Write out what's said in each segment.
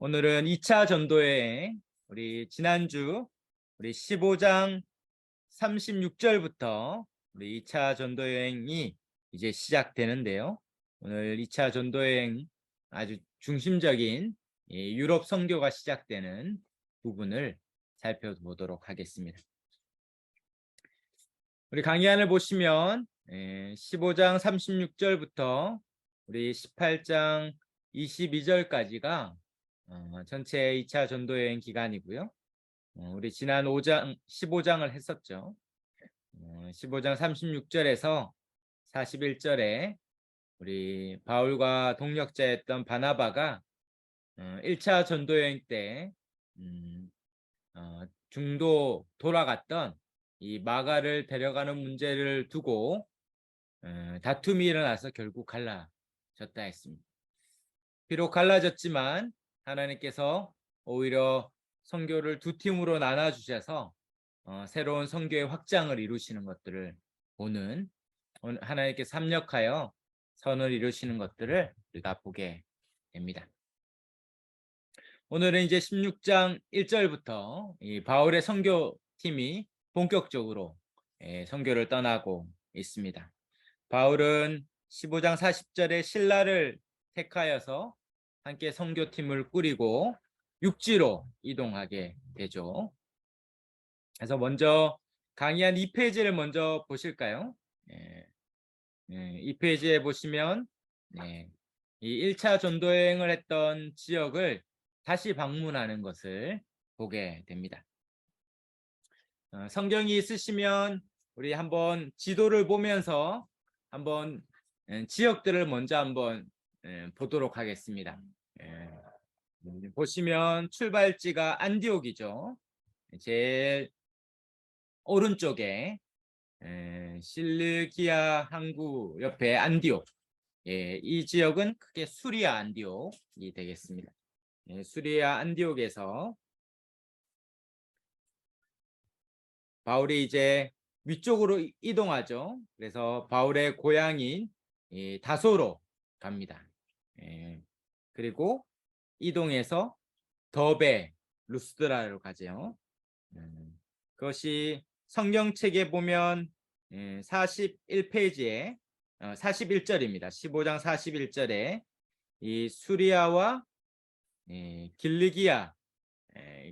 오늘은 2차 전도여행, 우리 지난주 우리 15장 36절부터 우리 2차 전도여행이 이제 시작되는데요. 오늘 2차 전도여행 아주 중심적인 유럽 선교가 시작되는 부분을 살펴보도록 하겠습니다. 우리 강의안을 보시면 15장 36절부터 우리 18장 22절까지가 전체 2차 전도여행 기간이고요. 우리 지난 15장을 했었죠. 15장 36절에서 41절에 우리 바울과 동역자였던 바나바가 1차 전도여행 때 중도 돌아갔던 이 마가를 데려가는 문제를 두고 다툼이 일어나서 결국 갈라졌다 했습니다. 비록 갈라졌지만 하나님께서 오히려 선교를 두 팀으로 나눠주셔서 새로운 선교의 확장을 이루시는 것들을 보는, 하나님께서 합력하여 선을 이루시는 것들을 우리가 보게 됩니다. 오늘은 이제 16장 1절부터 이 바울의 선교팀이 본격적으로 선교를 떠나고 있습니다. 바울은 15장 40절에 신라를 택하여서 함께 선교팀을 꾸리고 육지로 이동하게 되죠. 그래서 먼저 강의한 2페이지를 먼저 보실까요? 2페이지에 보시면 이 1차 전도여행을 했던 지역을 다시 방문하는 것을 보게 됩니다. 성경이 있으시면 우리 한번 지도를 보면서 한번 지역들을 먼저 한번 보도록 하겠습니다. 보시면 출발지가 안디옥이죠. 제일 오른쪽에 실르기아 항구 옆에 안디옥. 이 지역은 크게 수리아 안디옥이 되겠습니다. 수리아 안디옥에서 바울이 이제 위쪽으로 이동하죠. 그래서 바울의 고향인 다소로 갑니다. 그리고 이동해서 더베, 루스드라로 가죠. 그것이 성경책에 보면 41페이지에 41절입니다. 15장 41절에 이 수리아와 길르기아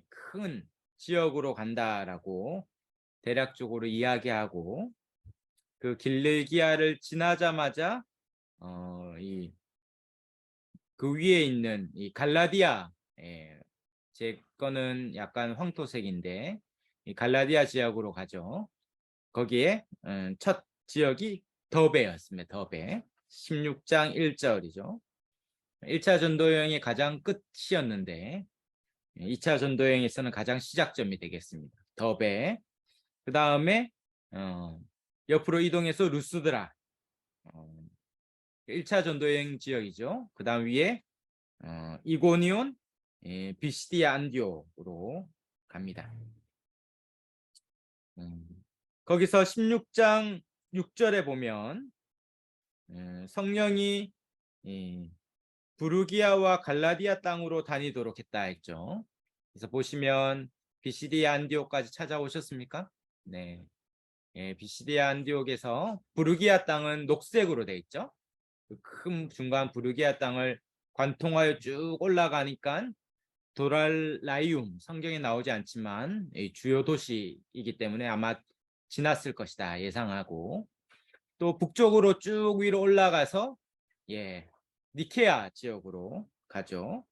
큰 지역으로 간다라고 대략적으로 이야기하고, 그 길르기아를 지나자마자 그 위에 있는 이 갈라디아, 제 거는 약간 황토색인데 이 갈라디아 지역으로 가죠. 거기에 첫 지역이 더베였습니다. 더베. 16장 1절이죠. 1차 전도여행의 가장 끝이었는데 2차 전도여행에서는 가장 시작점이 되겠습니다. 더베. 그 다음에 옆으로 이동해서 루스드라, 1차 전도여행 지역이죠. 그 다음 위에 이고니온, 비시디아 안디오로 갑니다. 거기서 16장 6절에 보면 성령이 부르기아와 갈라디아 땅으로 다니도록 했다 했죠. 그래서 보시면 비시디아 안디옥까지 찾아오셨습니까? 네. 비시디아 안디옥에서 부르기아 땅은 녹색으로 돼 있죠. 큰 중간 부르기아 땅을 관통하여 쭉 올라가니까 도랄라이움, 성경에 나오지 않지만 주요 도시이기 때문에 아마 지났을 것이다 예상하고, 또 북쪽으로 쭉 위로 올라가서 니케아 지역으로 가죠.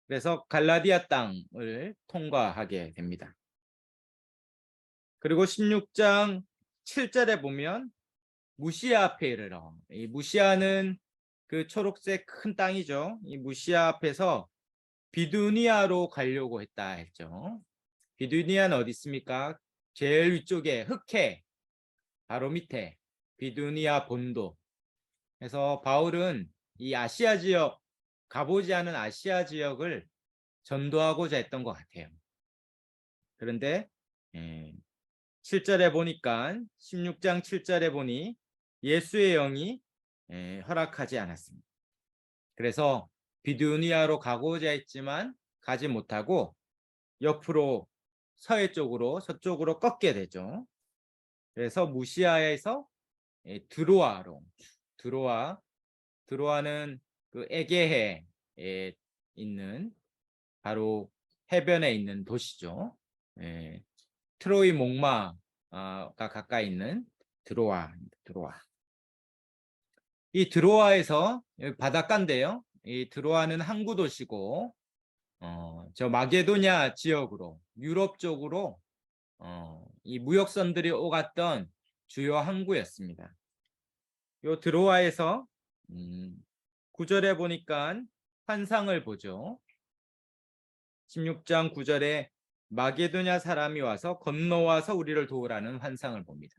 그래서 갈라디아 땅을 통과하게 됩니다. 그리고 16장 7절에 보면 무시아 앞에 이르러, 이 무시아는 그 초록색 큰 땅이죠. 이 무시아 앞에서 비두니아로 가려고 했다 했죠. 비두니아는 어디 있습니까? 제일 위쪽에 흑해 바로 밑에 비두니아 본도. 그래서 바울은 이 아시아 지역, 가보지 않은 아시아 지역을 전도하고자 했던 것 같아요. 그런데 7절에 보니까, 16장 7절에 보니 예수의 영이 허락하지 않았습니다. 그래서 비두니아로 가고자 했지만 가지 못하고 옆으로 서해 쪽으로 서쪽으로 꺾게 되죠. 그래서 무시아에서 드로아로 드로아는 그 에게해에 있는 바로 해변에 있는 도시죠. 예, 트로이 목마가 가까이 있는 드로아. 이 드로아에서 바닷가인데요. 이 드로아는 항구 도시고 저 마게도냐 지역으로 유럽 쪽으로 이 무역선들이 오갔던 주요 항구였습니다. 요 드로아에서 9절에 보니까 환상을 보죠. 16장 9절에 마게도냐 사람이 와서 건너와서 우리를 도우라는 환상을 봅니다.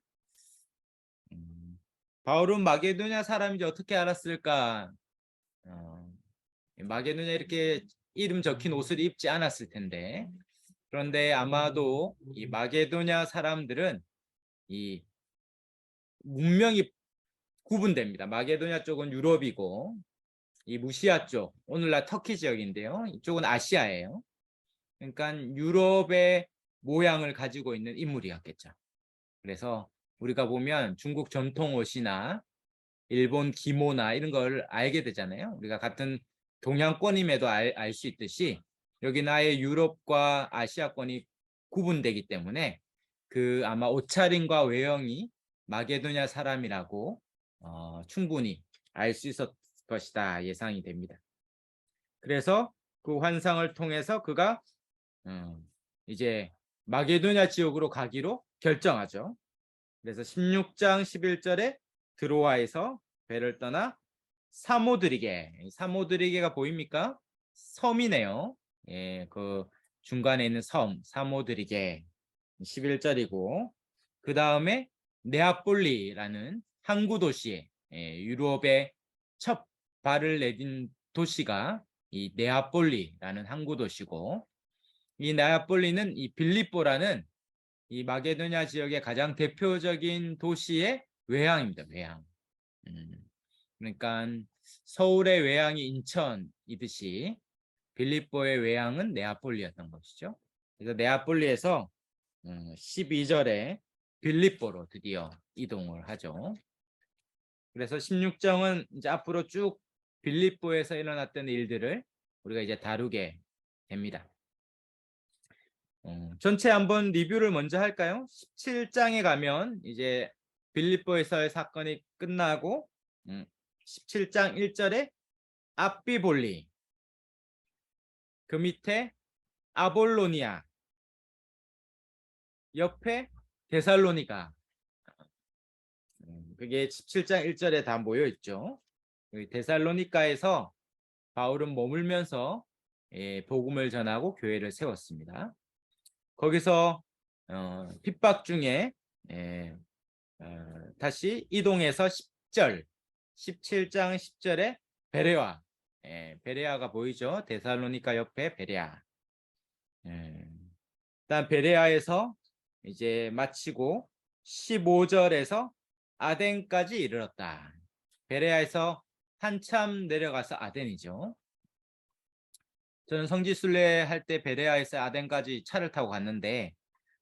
바울은 마게도냐 사람인지 어떻게 알았을까? 마게도냐 이렇게 이름 적힌 옷을 입지 않았을 텐데, 그런데 아마도 이 마게도냐 사람들은 이 문명이 구분됩니다. 마게도냐 쪽은 유럽이고 이 무시아 쪽, 오늘날 터키 지역인데요. 이쪽은 아시아예요. 그러니까 유럽의 모양을 가지고 있는 인물이었겠죠. 그래서 우리가 보면 중국 전통 옷이나 일본 기모나 이런 걸 알게 되잖아요. 우리가 같은 동양권임에도 알 수 있듯이 여기는 아예 유럽과 아시아권이 구분되기 때문에 그 아마 옷차림과 외형이 마게도냐 사람이라고 충분히 알 수 있었을 것이다 예상이 됩니다. 그래서 그 환상을 통해서 그가 이제 마게도냐 지역으로 가기로 결정하죠. 그래서 16장 11절에 드로아에서 배를 떠나 사모드리게가 보입니까? 섬이네요. 예, 그 중간에 있는 섬 사모드리게 11절이고 그 다음에 네아폴리라는 항구 도시에 유럽의 첫 발을 내딘 도시가 이 네아폴리라는 항구 도시고 이 네아폴리는 이 빌립보라는 이 마게도냐 지역의 가장 대표적인 도시의 외향입니다. 외향. 그러니까 서울의 외향이 인천이듯이 빌립보의 외향은 네아폴리였던 것이죠. 그래서 네아폴리에서 12절에 빌립보로 드디어 이동을 하죠. 그래서 16장은 이제 앞으로 쭉 빌립보에서 일어났던 일들을 우리가 이제 다루게 됩니다. 전체 한번 리뷰를 먼저 할까요? 17장에 가면 이제 빌립보에서의 사건이 끝나고 17장 1절에 앞비볼리, 그 밑에 아볼로니아, 옆에 데살로니가, 그게 17장 1절에 다 모여 있죠. 데살로니가에서 바울은 머물면서 복음을 전하고 교회를 세웠습니다. 거기서 핍박 중에 다시 이동해서 10절 17장 10절에 베레아, 베레아가 보이죠? 데살로니가 옆에 베레아. 일단 베레아에서 이제 마치고 15절에서 아덴까지 이르렀다. 베레아에서 한참 내려가서 아덴이죠. 저는 성지순례 할 때 베레아에서 아덴까지 차를 타고 갔는데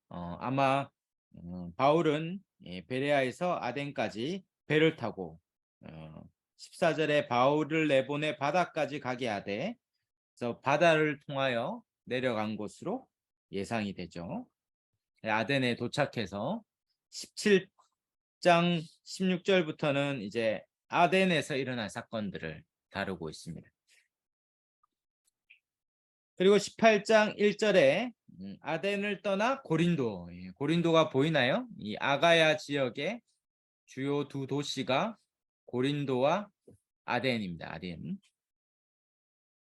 아마 바울은 베레아에서 아덴까지 배를 타고 14절에 바울을 내보내 바다까지 가게 하되 그래서 바다를 통하여 내려간 곳으로 예상이 되죠. 아덴에 도착해서 17장 16절부터는 이제 아덴에서 일어난 사건들을 다루고 있습니다. 그리고 18장 1절에 아덴을 떠나 고린도, 고린도가 보이나요? 이 아가야 지역의 주요 두 도시가 고린도와 아덴입니다. 아덴.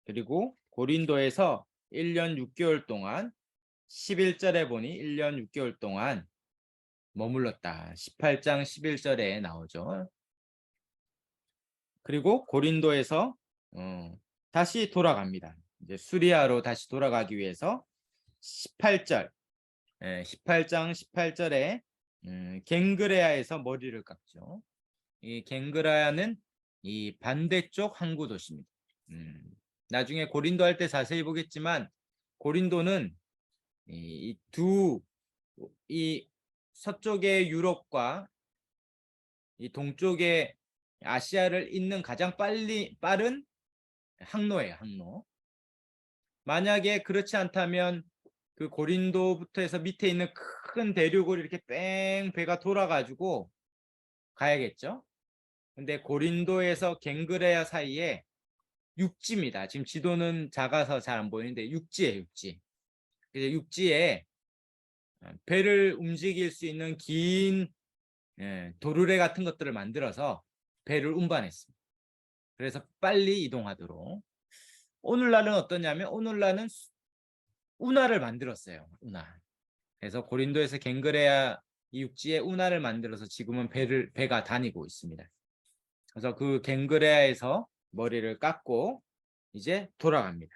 그리고 고린도에서 1년 6개월 동안 11절에 보니 1년 6개월 동안 머물렀다. 18장 11절에 나오죠. 그리고 고린도에서 다시 돌아갑니다. 이제 수리아로 다시 돌아가기 위해서 18장 18절에 갱그레아에서 머리를 깎죠. 이 갱그레아는 이 반대쪽 항구 도시입니다. 나중에 고린도 할 때 자세히 보겠지만 고린도는 이 서쪽의 유럽과 이 동쪽의 아시아를 잇는 가장 빠른 항로예요, 항로. 만약에 그렇지 않다면 그 고린도부터 해서 밑에 있는 큰 대륙을 이렇게 뺑 배가 돌아가지고 가야겠죠. 근데 고린도에서 갱그레아 사이에 육지입니다. 지금 지도는 작아서 잘 안 보이는데 육지예요, 육지. 그래서 육지에 배를 움직일 수 있는 긴 도르래 같은 것들을 만들어서 배를 운반했습니다. 그래서 빨리 이동하도록. 오늘날은 어떠냐면 오늘날은 운하를 만들었어요. 운하. 그래서 고린도에서 갱그레아 이 육지에 운하를 만들어서 지금은 배가 다니고 있습니다. 그래서 그 갱그레아에서 머리를 깎고 이제 돌아갑니다.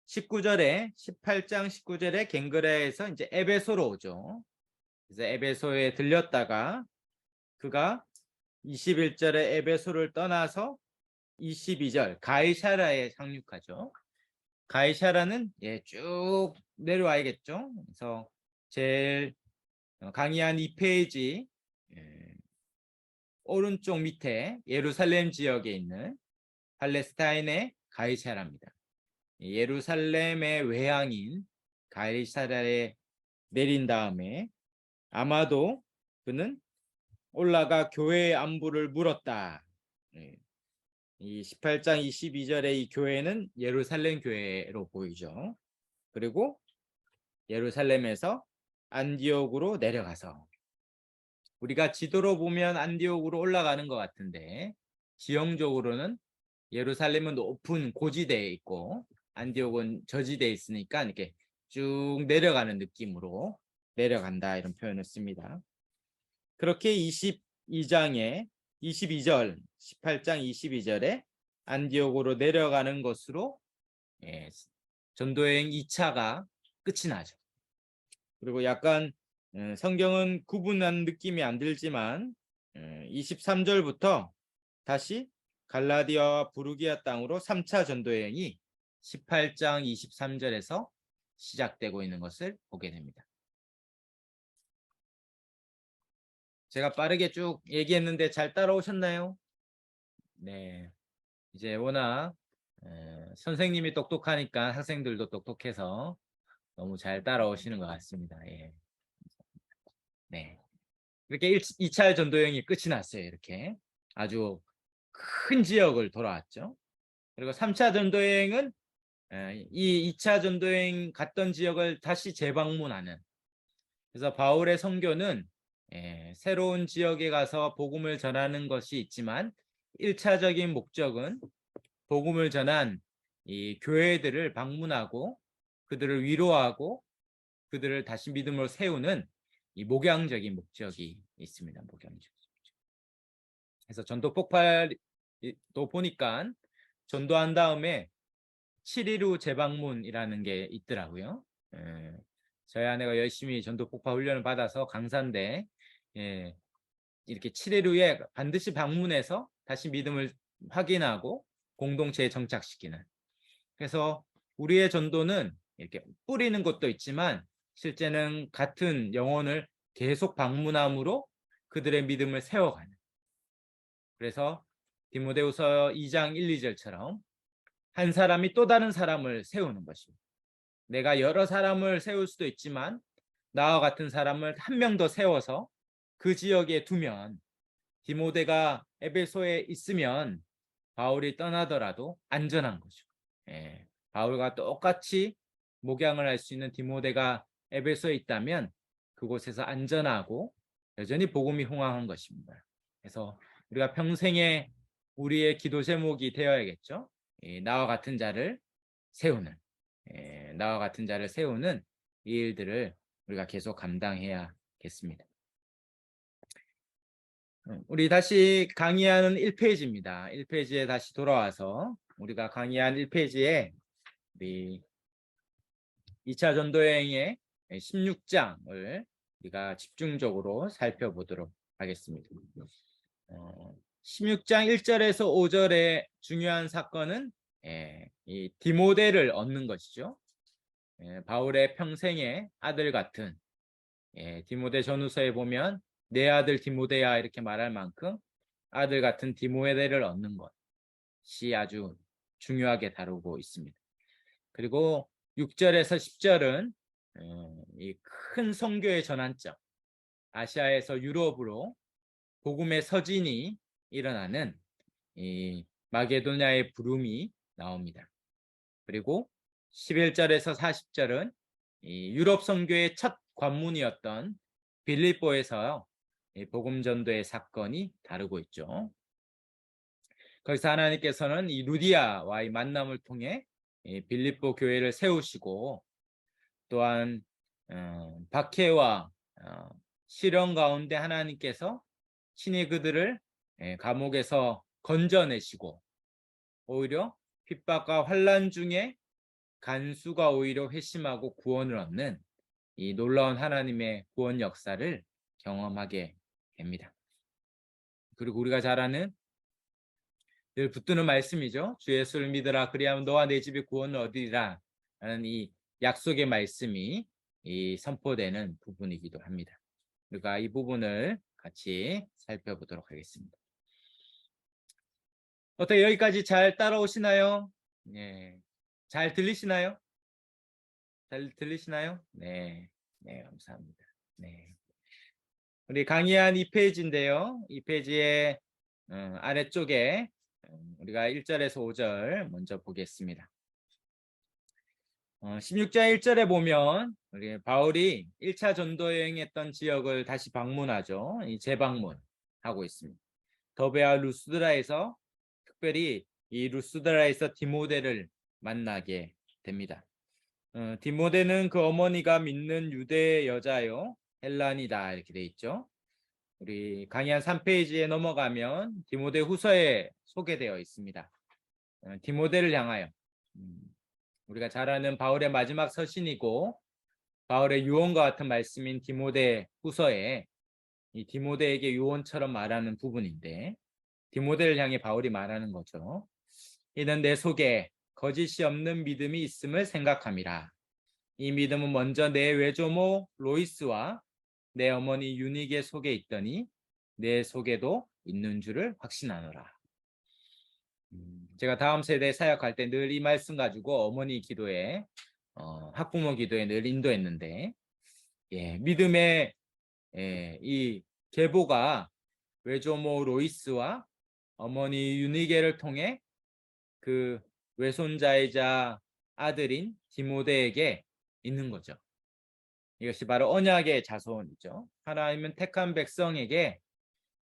18장 19절에 갱그레아에서 이제 에베소로 오죠. 그래서 에베소에 들렸다가 그가 21절에 에베소를 떠나서 22절 가이사라에 상륙하죠. 가이사라는 쭉 내려와야겠죠. 그래서 제일 강의한 2페이지 오른쪽 밑에 예루살렘 지역에 있는 팔레스타인의 가이사라입니다. 예루살렘의 외항인 가이사라에 내린 다음에 아마도 그는 올라가 교회의 안부를 물었다. 이 18장 22절의 이 교회는 예루살렘 교회로 보이죠. 그리고 예루살렘에서 안디옥으로 내려가서 우리가 지도로 보면 안디옥으로 올라가는 것 같은데 지형적으로는 예루살렘은 높은 고지대에 있고 안디옥은 저지대에 있으니까 이렇게 쭉 내려가는 느낌으로 내려간다 이런 표현을 씁니다. 그렇게 22장에 22절 18장 22절에 안디옥으로 내려가는 것으로 전도여행 2차가 끝이 나죠. 그리고 약간 성경은 구분한 느낌이 안 들지만 23절부터 다시 갈라디아와 부르기아 땅으로 3차 전도여행이 18장 23절에서 시작되고 있는 것을 보게 됩니다. 제가 빠르게 쭉 얘기했는데 잘 따라오셨나요? 네. 이제 워낙 선생님이 똑똑하니까 학생들도 똑똑해서 너무 잘 따라오시는 것 같습니다. 예. 네. 이렇게 2차 전도여행이 끝이 났어요. 이렇게 아주 큰 지역을 돌아왔죠. 그리고 3차 전도여행은 이 2차 전도여행 갔던 지역을 다시 재방문하는. 그래서 바울의 선교는 새로운 지역에 가서 복음을 전하는 것이 있지만 1차적인 목적은 복음을 전한 이 교회들을 방문하고 그들을 위로하고 그들을 다시 믿음으로 세우는 이 목양적인 목적이 있습니다. 목양적. 그래서 전도 폭발도 보니까 전도한 다음에 7일 후 재방문이라는 게 있더라고요. 저희 아내가 열심히 전도 폭발 훈련을 받아서 강사인데 이렇게 7일 후에 반드시 방문해서 다시 믿음을 확인하고 공동체에 정착시키는. 그래서 우리의 전도는 이렇게 뿌리는 것도 있지만 실제는 같은 영혼을 계속 방문함으로 그들의 믿음을 세워가는. 그래서 디모데후서 2장 1, 2절처럼 한 사람이 또 다른 사람을 세우는 것입니다. 내가 여러 사람을 세울 수도 있지만 나와 같은 사람을 한 명 더 세워서 그 지역에 두면 디모데가 에베소에 있으면 바울이 떠나더라도 안전한 거죠. 바울과 똑같이 목양을 할 수 있는 디모데가 에베소에 있다면 그곳에서 안전하고 여전히 복음이 흥황한 것입니다. 그래서 우리가 평생에 우리의 기도 제목이 되어야겠죠. 나와 같은 자를 세우는 나와 같은 자를 세우는 이 일들을 우리가 계속 감당해야겠습니다. 우리 다시 강의하는 1페이지입니다. 1페이지에 다시 돌아와서 우리가 강의한 1페이지에 우리 2차 전도여행의 16장을 우리가 집중적으로 살펴보도록 하겠습니다. 16장 1절에서 5절의 중요한 사건은 이 디모데를 얻는 것이죠. 바울의 평생의 아들 같은 디모데 전후서에 보면 내 아들 디모데야 이렇게 말할 만큼 아들 같은 디모데를 얻는 것이 아주 중요하게 다루고 있습니다. 그리고 6절에서 10절은 이 큰 선교의 전환점, 아시아에서 유럽으로 복음의 서진이 일어나는 이 마게도냐의 부름이 나옵니다. 그리고 11절에서 40절은 이 유럽 선교의 첫 관문이었던 빌립보에서 복음 전도의 사건이 다루고 있죠. 거기서 하나님께서는 이 루디아와의 만남을 통해 빌립보 교회를 세우시고 또한 박해와 시련 가운데 하나님께서 친히 그들을 감옥에서 건져내시고 오히려 핍박과 환난 중에 간수가 오히려 회심하고 구원을 얻는 이 놀라운 하나님의 구원 역사를 경험하게 됩니다. 그리고 우리가 잘 아는 늘 붙드는 말씀이죠. 주 예수를 믿으라 그리하면 너와 내 집이 구원을 얻으리라 라는 이 약속의 말씀이 이 선포되는 부분이기도 합니다. 우리가 이 부분을 같이 살펴보도록 하겠습니다. 어떻게 여기까지 잘 따라오시나요? 네. 잘 들리시나요? 잘 들리시나요? 네. 네, 감사합니다. 네. 우리 강의한 2페이지인데요. 2페이지의 아래쪽에 우리가 1절에서 5절 먼저 보겠습니다. 16장 1절에 보면 우리 바울이 1차 전도 여행했던 지역을 다시 방문하죠. 이 재방문하고 있습니다. 더베와 루스드라에서 특별히 이 루스드라에서 디모데를 만나게 됩니다. 디모데는 그 어머니가 믿는 유대 여자요 헬란이다 이렇게 돼 있죠. 우리 강의 한 3페이지에 넘어가면 디모데 후서에 소개되어 있습니다. 디모데를 향하여 우리가 잘 아는 바울의 마지막 서신이고 바울의 유언과 같은 말씀인 디모데 후서에 이 디모데에게 유언처럼 말하는 부분인데 디모데를 향해 바울이 말하는 거죠. 이는 내 속에 거짓이 없는 믿음이 있음을 생각함이라. 이 믿음은 먼저 내 외조모 로이스와 내 어머니 유니게 속에 있더니 내 속에도 있는 줄을 확신하노라. 제가 다음 세대 사역할 때 늘 이 말씀 가지고 어머니 기도에 학부모 기도에 늘 인도했는데 믿음의 이 계보가 외조모 로이스와 어머니 유니게를 통해 그 외손자이자 아들인 디모데에게 있는 거죠. 이것이 바로 언약의 자손이죠. 하나님은 택한 백성에게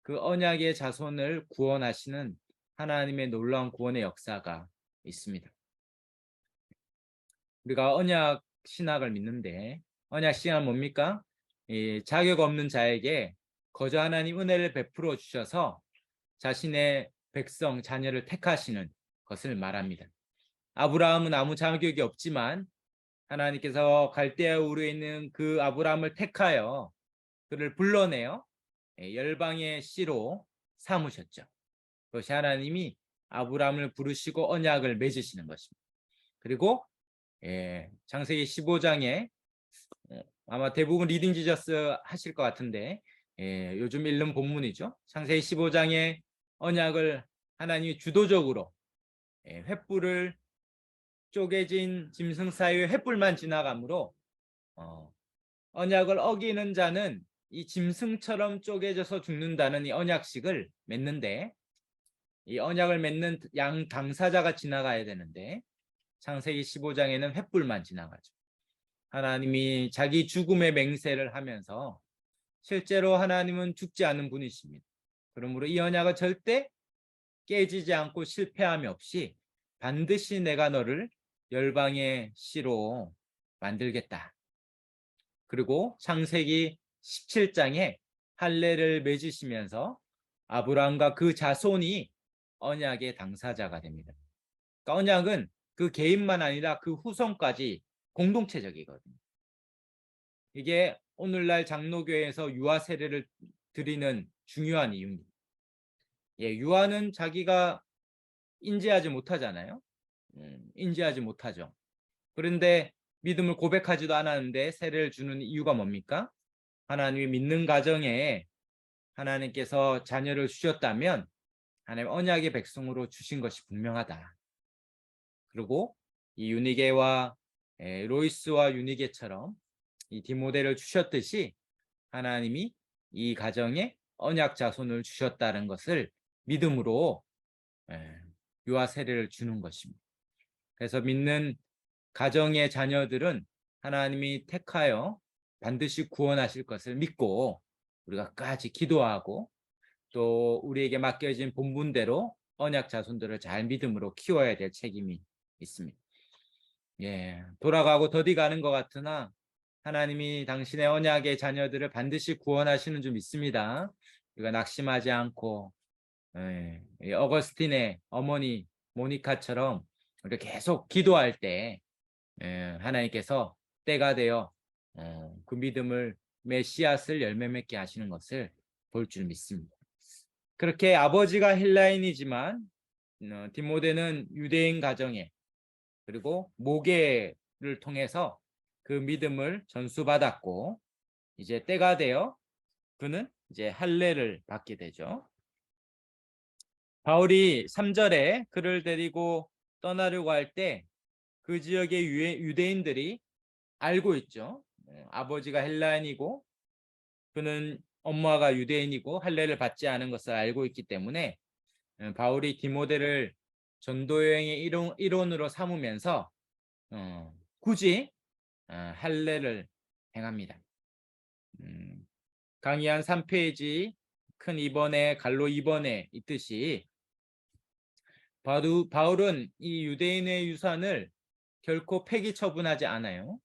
그 언약의 자손을 구원하시는 하나님의 놀라운 구원의 역사가 있습니다. 우리가 언약 신학을 믿는데 언약 신학은 뭡니까? 자격 없는 자에게 거저 하나님 은혜를 베풀어 주셔서 자신의 백성, 자녀를 택하시는 것을 말합니다. 아브라함은 아무 자격이 없지만 하나님께서 갈대아 우르에 있는 그 아브라함을 택하여 그를 불러내어 열방의 씨로 삼으셨죠. 그것이 하나님이 아브라함을 부르시고 언약을 맺으시는 것입니다. 그리고 창세기 15장에 아마 대부분 리딩 지저스 하실 것 같은데 요즘 읽는 본문이죠. 창세기 15장에 언약을 하나님이 주도적으로 횃불을 쪼개진 짐승 사이에 횃불만 지나가므로 언약을 어기는 자는 이 짐승처럼 쪼개져서 죽는다는 이 언약식을 맺는데 이 언약을 맺는 양 당사자가 지나가야 되는데 창세기 15장에는 횃불만 지나가죠. 하나님이 자기 죽음의 맹세를 하면서 실제로 하나님은 죽지 않은 분이십니다. 그러므로 이 언약은 절대 깨지지 않고 실패함이 없이 반드시 내가 너를 열방의 씨로 만들겠다. 그리고 창세기 17장에 할례를 맺으시면서 아브라함과 그 자손이 언약의 당사자가 됩니다. 그러니까 언약은 그 개인만 아니라 그 후손까지 공동체적이거든요. 이게 오늘날 장로교회에서 유아 세례를 드리는 중요한 이유입니다. 유아는 자기가 인지하지 못하잖아요. 인지하지 못하죠. 그런데 믿음을 고백하지도 않았는데 세례를 주는 이유가 뭡니까? 하나님이 믿는 가정에 하나님께서 자녀를 주셨다면 하나님 언약의 백성으로 주신 것이 분명하다. 그리고 이 유니게와 로이스와 유니게처럼 이 디모데를 주셨듯이 하나님이 이 가정에 언약 자손을 주셨다는 것을 믿음으로 유아 세례를 주는 것입니다. 그래서 믿는 가정의 자녀들은 하나님이 택하여 반드시 구원하실 것을 믿고 우리가 끝까지 기도하고 또 우리에게 맡겨진 본분대로 언약 자손들을 잘 믿음으로 키워야 될 책임이 있습니다. 돌아가고 더디 가는 것 같으나 하나님이 당신의 언약의 자녀들을 반드시 구원하시는 줄 믿습니다. 우리가 낙심하지 않고 이 어거스틴의 어머니 모니카처럼 우리가 계속 기도할 때 하나님께서 때가 되어 그 믿음을 씨앗을 열매 맺게 하시는 것을 볼 줄 믿습니다. 그렇게 아버지가 헬라인이지만 디모데는 유대인 가정에 그리고 모계를 통해서 그 믿음을 전수받았고 이제 때가 되어 그는 이제 할례를 받게 되죠. 바울이 3절에 그를 데리고 떠나려고 할 때 그 지역의 유대인들이 알고 있죠. 아버지가 헬라인이고 그는 엄마가 유대인이고 할례를 받지 않은 것을 알고 있기 때문에 바울이 디모데를 전도 여행의 일원으로 삼으면서 굳이 할례를 행합니다. 강의 한 3페이지 큰 2번에 갈로 2번에 있듯이 바울은 이 유대인의 유산을 결코 폐기 처분하지 않아요.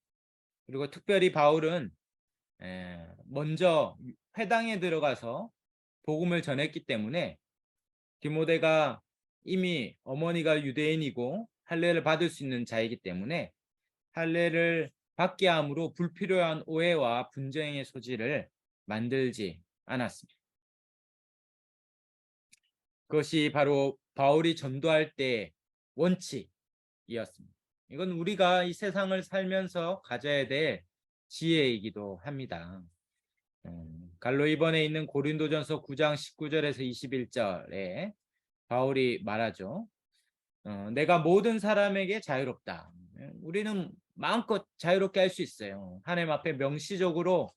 그리고 특별히 바울은 먼저 회당에 들어가서 복음을 전했기 때문에 디모데가 이미 어머니가 유대인이고 할례를 받을 수 있는 자이기 때문에 할례를 받게 함으로 불필요한 오해와 분쟁의 소지를 만들지 않았습니다. 그것이 바로 바울이 전도할 때 원칙이었습니다. 이건 우리가 이 세상을 살면서 가져야 될 지혜이기도 합니다. 갈로 이번에 있는 고린도전서 9장 19절에서 21절에 바울이 말하죠. 내가 모든 사람에게 자유롭다. 우리는 마음껏 자유롭게 할 수 있어요. 하나님 앞에 명시적으로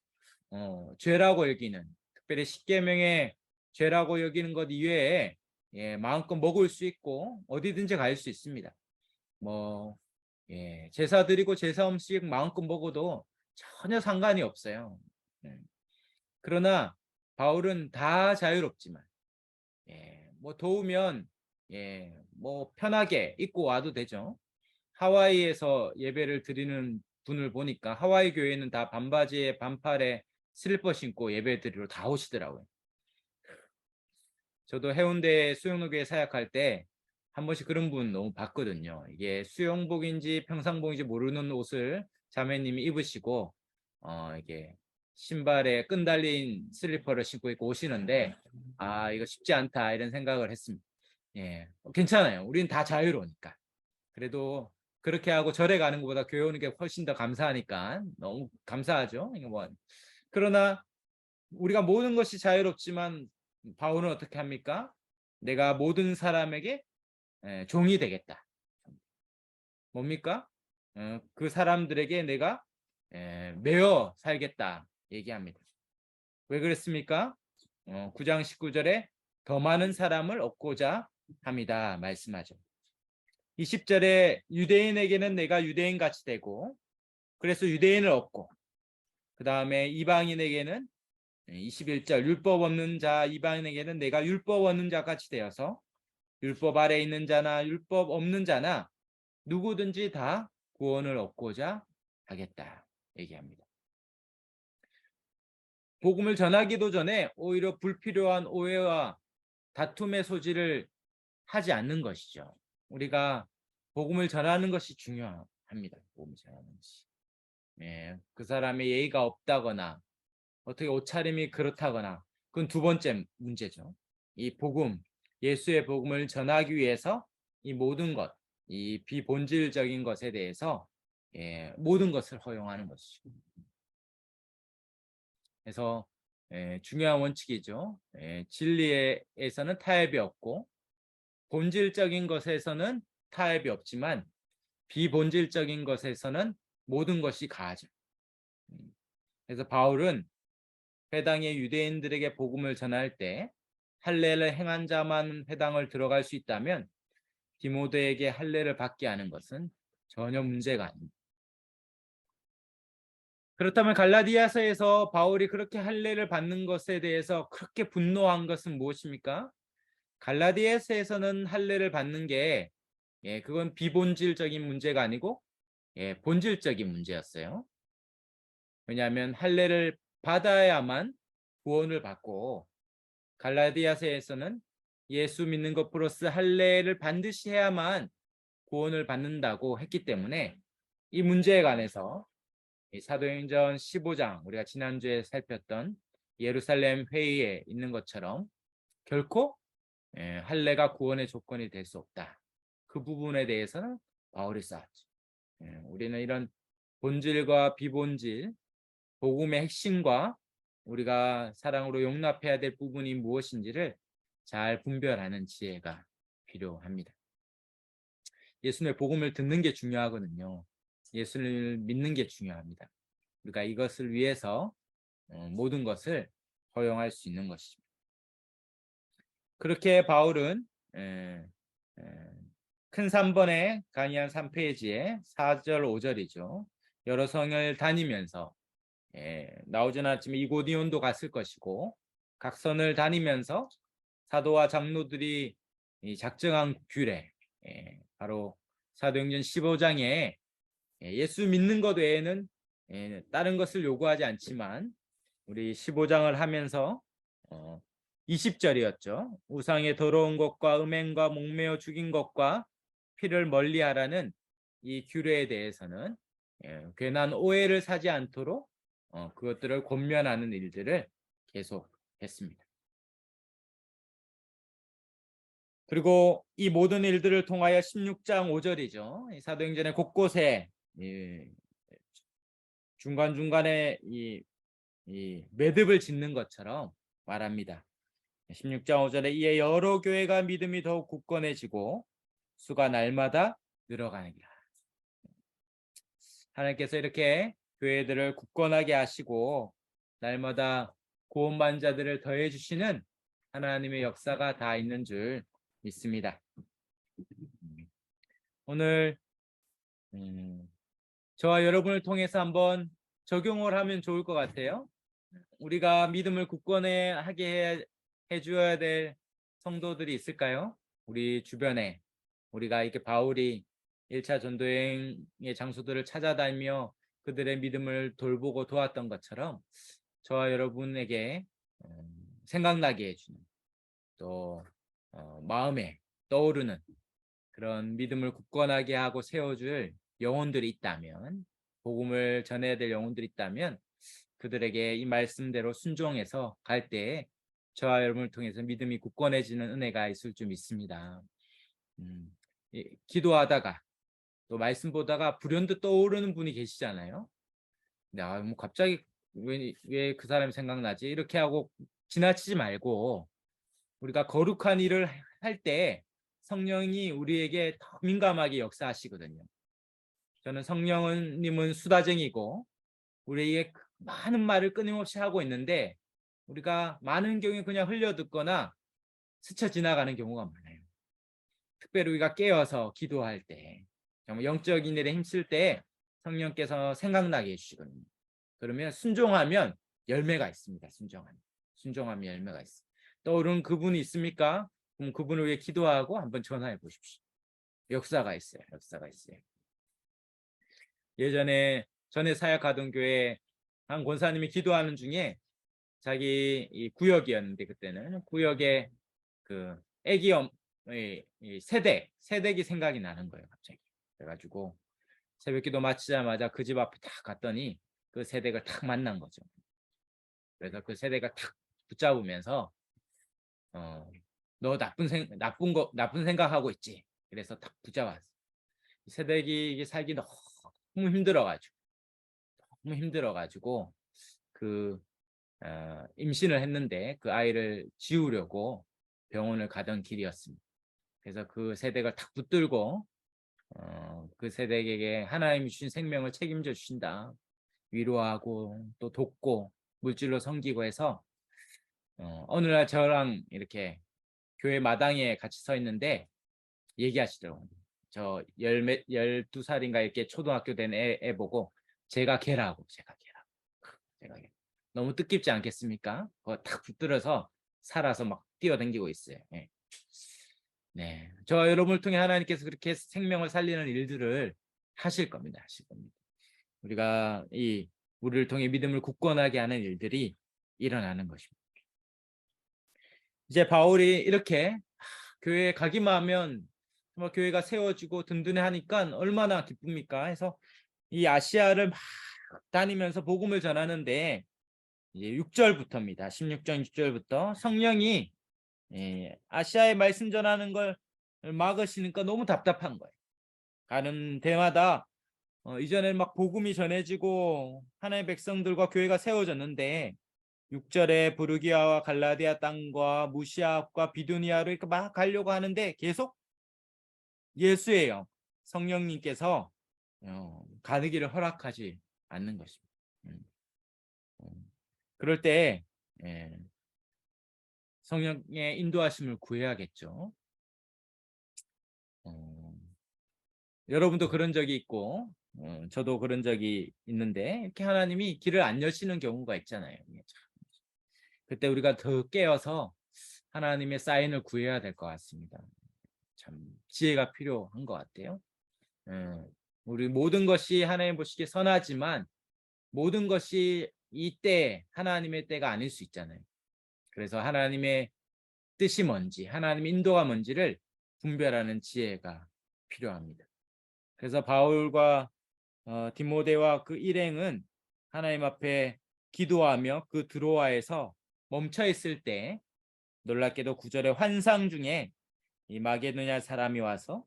죄라고 여기는 특별히 십계명의 죄라고 여기는 것 이외에 마음껏 먹을 수 있고 어디든지 갈 수 있습니다. 제사 드리고 제사 음식 마음껏 먹어도 전혀 상관이 없어요. 그러나 바울은 다 자유롭지만 더우면 편하게 입고 와도 되죠. 하와이에서 예배를 드리는 분을 보니까 하와이 교회는 다 반바지에 반팔에 슬리퍼 신고 예배 드리러 다 오시더라고요. 저도 해운대 수영로교회 사역할 때 한 번씩 그런 분 너무 봤거든요. 이게 수영복인지 평상복인지 모르는 옷을 자매님이 입으시고 이게 신발에 끈 달린 슬리퍼를 신고 있고 오시는데 이거 쉽지 않다 이런 생각을 했습니다. 괜찮아요. 우리는 다 자유로우니까. 그래도 그렇게 하고 절에 가는 것보다 교회 오는 게 훨씬 더 감사하니까 너무 감사하죠. 그러나 우리가 모든 것이 자유롭지만 바울은 어떻게 합니까? 내가 모든 사람에게 종이 되겠다. 뭡니까? 그 사람들에게 내가 매어 살겠다 얘기합니다. 왜 그랬습니까? 9장 19절에 더 많은 사람을 얻고자 합니다 말씀하죠. 20절에 유대인에게는 내가 유대인같이 되고 그래서 유대인을 얻고 그 다음에 이방인에게는 21절 율법 없는 자 이방인에게는 내가 율법 없는 자같이 되어서 율법 아래 있는 자나 율법 없는 자나 누구든지 다 구원을 얻고자 하겠다 얘기합니다. 복음을 전하기도 전에 오히려 불필요한 오해와 다툼의 소지를 하지 않는 것이죠. 우리가 복음을 전하는 것이 중요합니다. 복음을 전하는 것이. 그 사람의 예의가 없다거나 어떻게 옷차림이 그렇다거나 그건 두 번째 문제죠. 이 복음 예수의 복음을 전하기 위해서 이 모든 것, 이 비본질적인 것에 대해서 모든 것을 허용하는 것이죠. 그래서 중요한 원칙이죠. 진리에서는 타협이 없고 본질적인 것에서는 타협이 없지만 비본질적인 것에서는 모든 것이 가하죠. 그래서 바울은 회당의 유대인들에게 복음을 전할 때 할례를 행한 자만 회당을 들어갈 수 있다면 디모데에게 할례를 받게 하는 것은 전혀 문제가 아닙니다. 그렇다면 갈라디아서에서 바울이 그렇게 할례를 받는 것에 대해서 그렇게 분노한 것은 무엇입니까? 갈라디아서에서는 할례를 받는 게 그건 비본질적인 문제가 아니고 본질적인 문제였어요. 왜냐하면 할례를 받아야만 구원을 받고 갈라디아서에서는 예수 믿는 것 플러스 할례를 반드시 해야만 구원을 받는다고 했기 때문에 이 문제에 관해서 사도행전 15장 우리가 지난주에 살폈던 예루살렘 회의에 있는 것처럼 결코 할례가 구원의 조건이 될 수 없다. 그 부분에 대해서는 바울이 쌓았죠. 우리는 이런 본질과 비본질, 복음의 핵심과 우리가 사랑으로 용납해야 될 부분이 무엇인지를 잘 분별하는 지혜가 필요합니다. 예수님의 복음을 듣는 게 중요하거든요. 예수를 믿는 게 중요합니다. 우리가 이것을 위해서 모든 것을 허용할 수 있는 것입니다. 그렇게 바울은 큰 3번에 강의한 3페이지에 4절 5절이죠. 여러 성을 다니면서 나오진 않았지만 이고니온도 갔을 것이고 각 선을 다니면서 사도와 장로들이 작정한 규례 바로 사도행전 15장에 예수 믿는 것 외에는 다른 것을 요구하지 않지만 우리 15장을 하면서 20절이었죠. 우상의 더러운 것과 음행과 목매어 죽인 것과 피를 멀리하라는 이 규례에 대해서는 괜한 오해를 사지 않도록 그것들을 권면하는 일들을 계속했습니다. 그리고 이 모든 일들을 통하여 16장 5절이죠. 사도행전의 곳곳에 중간중간에 이 매듭을 짓는 것처럼 말합니다. 16장 5절에 이에 여러 교회가 믿음이 더욱 굳건해지고 수가 날마다 늘어가느니라. 하나님께서 이렇게 교회들을 굳건하게 하시고 날마다 구원받은 자들을 더해 주시는 하나님의 역사가 다 있는 줄 믿습니다. 오늘 저와 여러분을 통해서 한번 적용을 하면 좋을 것 같아요. 우리가 믿음을 굳건하게 해줘야 될 성도들이 있을까요? 우리 주변에 우리가 이렇게 바울이 1차 전도여행의 장소들을 찾아다니며 그들의 믿음을 돌보고 도왔던 것처럼 저와 여러분에게 생각나게 해주는 또 마음에 떠오르는 그런 믿음을 굳건하게 하고 세워줄 영혼들이 있다면 복음을 전해야 될 영혼들이 있다면 그들에게 이 말씀대로 순종해서 갈 때 저와 여러분을 통해서 믿음이 굳건해지는 은혜가 있을 줄 믿습니다. 기도하다가 또 말씀 보다가 불현듯 떠오르는 분이 계시잖아요. 근데 뭐 갑자기 왜 그 사람이 생각나지? 이렇게 하고 지나치지 말고 우리가 거룩한 일을 할 때 성령이 우리에게 더 민감하게 역사하시거든요. 저는 성령님은 수다쟁이고 우리에게 많은 말을 끊임없이 하고 있는데 우리가 많은 경우에 그냥 흘려듣거나 스쳐 지나가는 경우가 많아요. 특별히 우리가 깨어서 기도할 때 정말 영적인 일에 힘쓸 때 성령께서 생각나게 해주시거든요. 그러면 순종하면 열매가 있습니다. 순종하면 열매가 있습니다. 떠오르는 그분이 있습니까? 그럼 그분을 위해 기도하고 한번 전화해 보십시오. 역사가 있어요. 예전에 전에 사역하던 교회 한 권사님이 기도하는 중에 자기 이 구역이었는데 그때는 구역에 그 애기 이 세댁이 생각이 나는 거예요. 갑자기. 그래가지고 새벽기도 마치자마자 그 집 앞에 탁 갔더니 그 세댁을 탁 만난 거죠. 그래서 그 세대가 탁 붙잡으면서 너 나쁜 생각하고 있지. 그래서 딱 붙잡았어. 세대기 살기 너무 힘들어가지고 그 임신을 했는데 그 아이를 지우려고 병원을 가던 길이었습니다. 그래서 그 세대가 탁 붙들고 그 세대에게 하나님이 주신 생명을 책임져 주신다. 위로하고 또 돕고 물질로 섬기고 해서 어느 날 저랑 이렇게 교회 마당에 같이 서 있는데 얘기하시더라고요. 저 12살인가 이렇게 초등학교 된 애 보고 제가 걔라고. 너무 뜻깊지 않겠습니까? 그거 탁 붙들어서 살아서 막 뛰어다니고 있어요. 예. 네, 저 여러분을 통해 하나님께서 그렇게 생명을 살리는 일들을 하실 겁니다. 우리가 우리를 통해 믿음을 굳건하게 하는 일들이 일어나는 것입니다. 이제 바울이 이렇게 교회에 가기만 하면 정말 교회가 세워지고 든든해하니까 얼마나 기쁩니까? 해서 이 아시아를 막 다니면서 복음을 전하는데 이제 6절부터입니다. 16장 6절부터 성령이 아시아에 말씀 전하는 걸 막으시니까 너무 답답한 거예요. 가는 데마다 이전에 막 복음이 전해지고 하나님의 백성들과 교회가 세워졌는데 6절에 부르기아와 갈라디아 땅과 무시아과 비두니아로 이렇게 막 가려고 하는데 계속 예수예요. 성령님께서 가는 길을 허락하지 않는 것입니다. 그럴 때 성령의 인도하심을 구해야겠죠. 여러분도 그런 적이 있고 저도 그런 적이 있는데 이렇게 하나님이 길을 안 여시는 경우가 있잖아요. 그때 우리가 더 깨어서 하나님의 사인을 구해야 될 것 같습니다. 참 지혜가 필요한 것 같아요. 우리 모든 것이 하나님 보시기에 선하지만 모든 것이 이때 하나님의 때가 아닐 수 있잖아요. 그래서 하나님의 뜻이 뭔지 하나님의 인도가 뭔지를 분별하는 지혜가 필요합니다. 그래서 바울과 디모데와 그 일행은 하나님 앞에 기도하며 그 드로아에서 멈춰 있을 때 놀랍게도 9절의 환상 중에 이 마게도냐 사람이 와서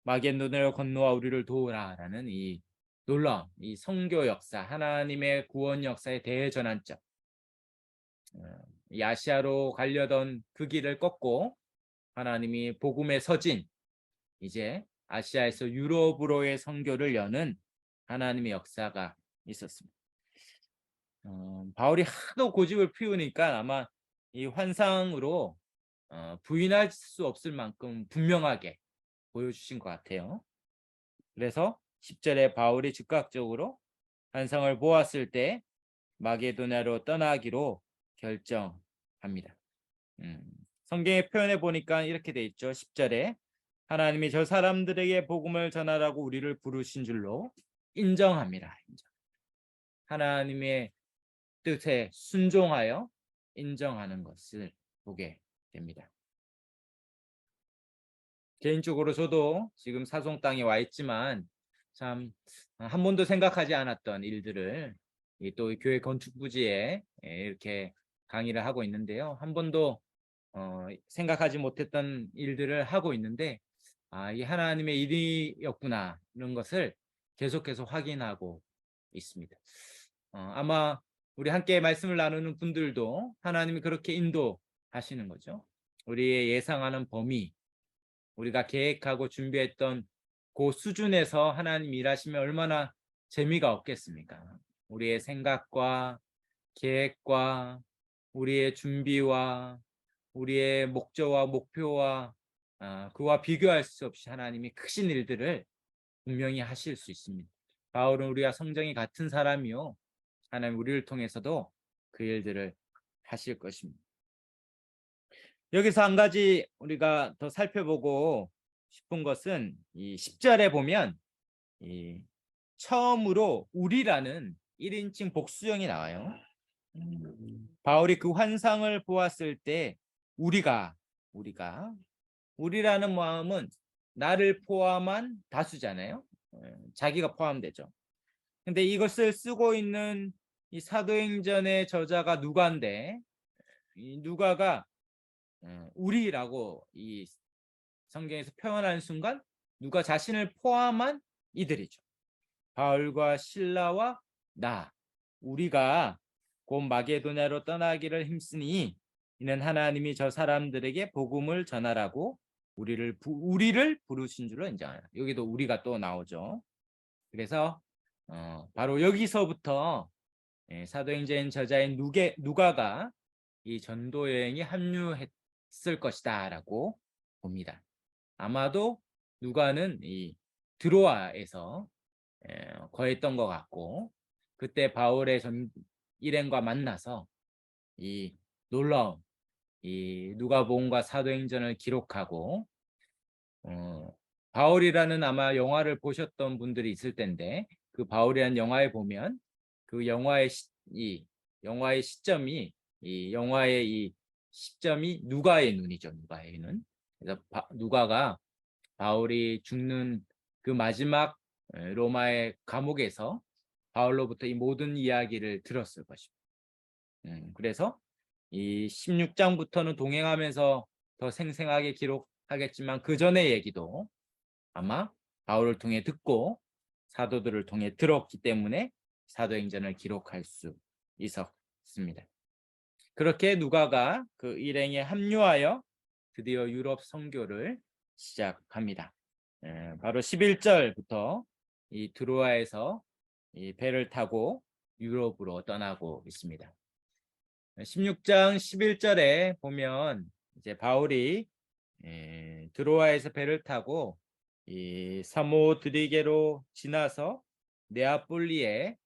마게도냐를 건너와 우리를 도우라라는 이 놀라운 이 선교 역사, 하나님의 구원 역사의 대전환점, 이 아시아로 가려던 그 길을 꺾고 하나님이 복음의 서진, 이제 아시아에서 유럽으로의 선교를 여는 하나님의 역사가 있었습니다. 바울이 하도 고집을 피우니까 아마 이 환상으로 부인할 수 없을 만큼 분명하게 보여주신 것 같아요. 그래서 10절에 바울이 즉각적으로 환상을 보았을 때 마게도냐로 떠나기로 결정합니다. 성경에 표현해 보니까 이렇게 돼 있죠. 10절에 하나님이 저 사람들에게 복음을 전하라고 우리를 부르신 줄로 인정합니다. 하나님의 뜻에 순종하여 인정하는 것을 보게 됩니다. 개인적으로 저도 지금 사송 땅에 와 있지만 참 한 번도 생각하지 않았던 일들을 또 교회 건축 부지에 이렇게 강의를 하고 있는데요. 한 번도 생각하지 못했던 일들을 하고 있는데 이 하나님의 일이었구나 이런 것을 계속해서 확인하고 있습니다. 아마 우리 함께 말씀을 나누는 분들도 하나님이 그렇게 인도하시는 거죠. 우리의 예상하는 범위, 우리가 계획하고 준비했던 그 수준에서 하나님 일하시면 얼마나 재미가 없겠습니까? 우리의 생각과 계획과 우리의 준비와 우리의 목적과 목표와 그와 비교할 수 없이 하나님이 크신 일들을 분명히 하실 수 있습니다. 바울은 우리와 성정이 같은 사람이요. 하나님 우리를 통해서도 그 일들을 하실 것입니다. 여기서 한 가지 우리가 더 살펴보고 싶은 것은 이 10절에 보면 처음으로 우리라는 1인칭 복수형이 나와요. 바울이 그 환상을 보았을 때 우리라는 마음은 나를 포함한 다수잖아요. 자기가 포함되죠. 근데 이것을 쓰고 있는 이 사도행전의 저자가 누가인데 이 누가가 우리라고 이 성경에서 표현하는 순간 누가 자신을 포함한 이들이죠. 바울과 실라와 나, 우리가 곧 마게도냐로 떠나기를 힘쓰니 이는 하나님이 저 사람들에게 복음을 전하라고 우리를 부르신 줄로 인정하라. 여기도 우리가 또 나오죠. 그래서 바로 여기서부터 사도행전 저자인 누가가 이 전도 여행에 합류했을 것이다라고 봅니다. 아마도 누가는 이 드로아에서 거했던 것 같고, 그때 바울의 일행과 만나서 이 놀라운 이 누가복음과 사도행전을 기록하고, 바울이라는 아마 영화를 보셨던 분들이 있을 텐데, 그 바울이라는 영화에 보면 그 영화의 영화의 시점이 이 영화의 이 시점이 누가의 눈이죠. 누가의 눈. 그래서 누가가 바울이 죽는 그 마지막 로마의 감옥에서 바울로부터 이 모든 이야기를 들었을 것입니다. 그래서 이 16장부터는 동행하면서 더 생생하게 기록하겠지만 그 전의 얘기도 아마 바울을 통해 듣고 사도들을 통해 들었기 때문에 사도행전을 기록할 수 있었습니다. 그렇게 누가가 그 일행에 합류하여 드디어 유럽 선교를 시작합니다. 바로 11절부터 이 드로아에서 이 배를 타고 유럽으로 떠나고 있습니다. 16장 11절에 보면 이제 바울이 드로아에서 배를 타고 이 사모드리게로 지나서 네아폴리에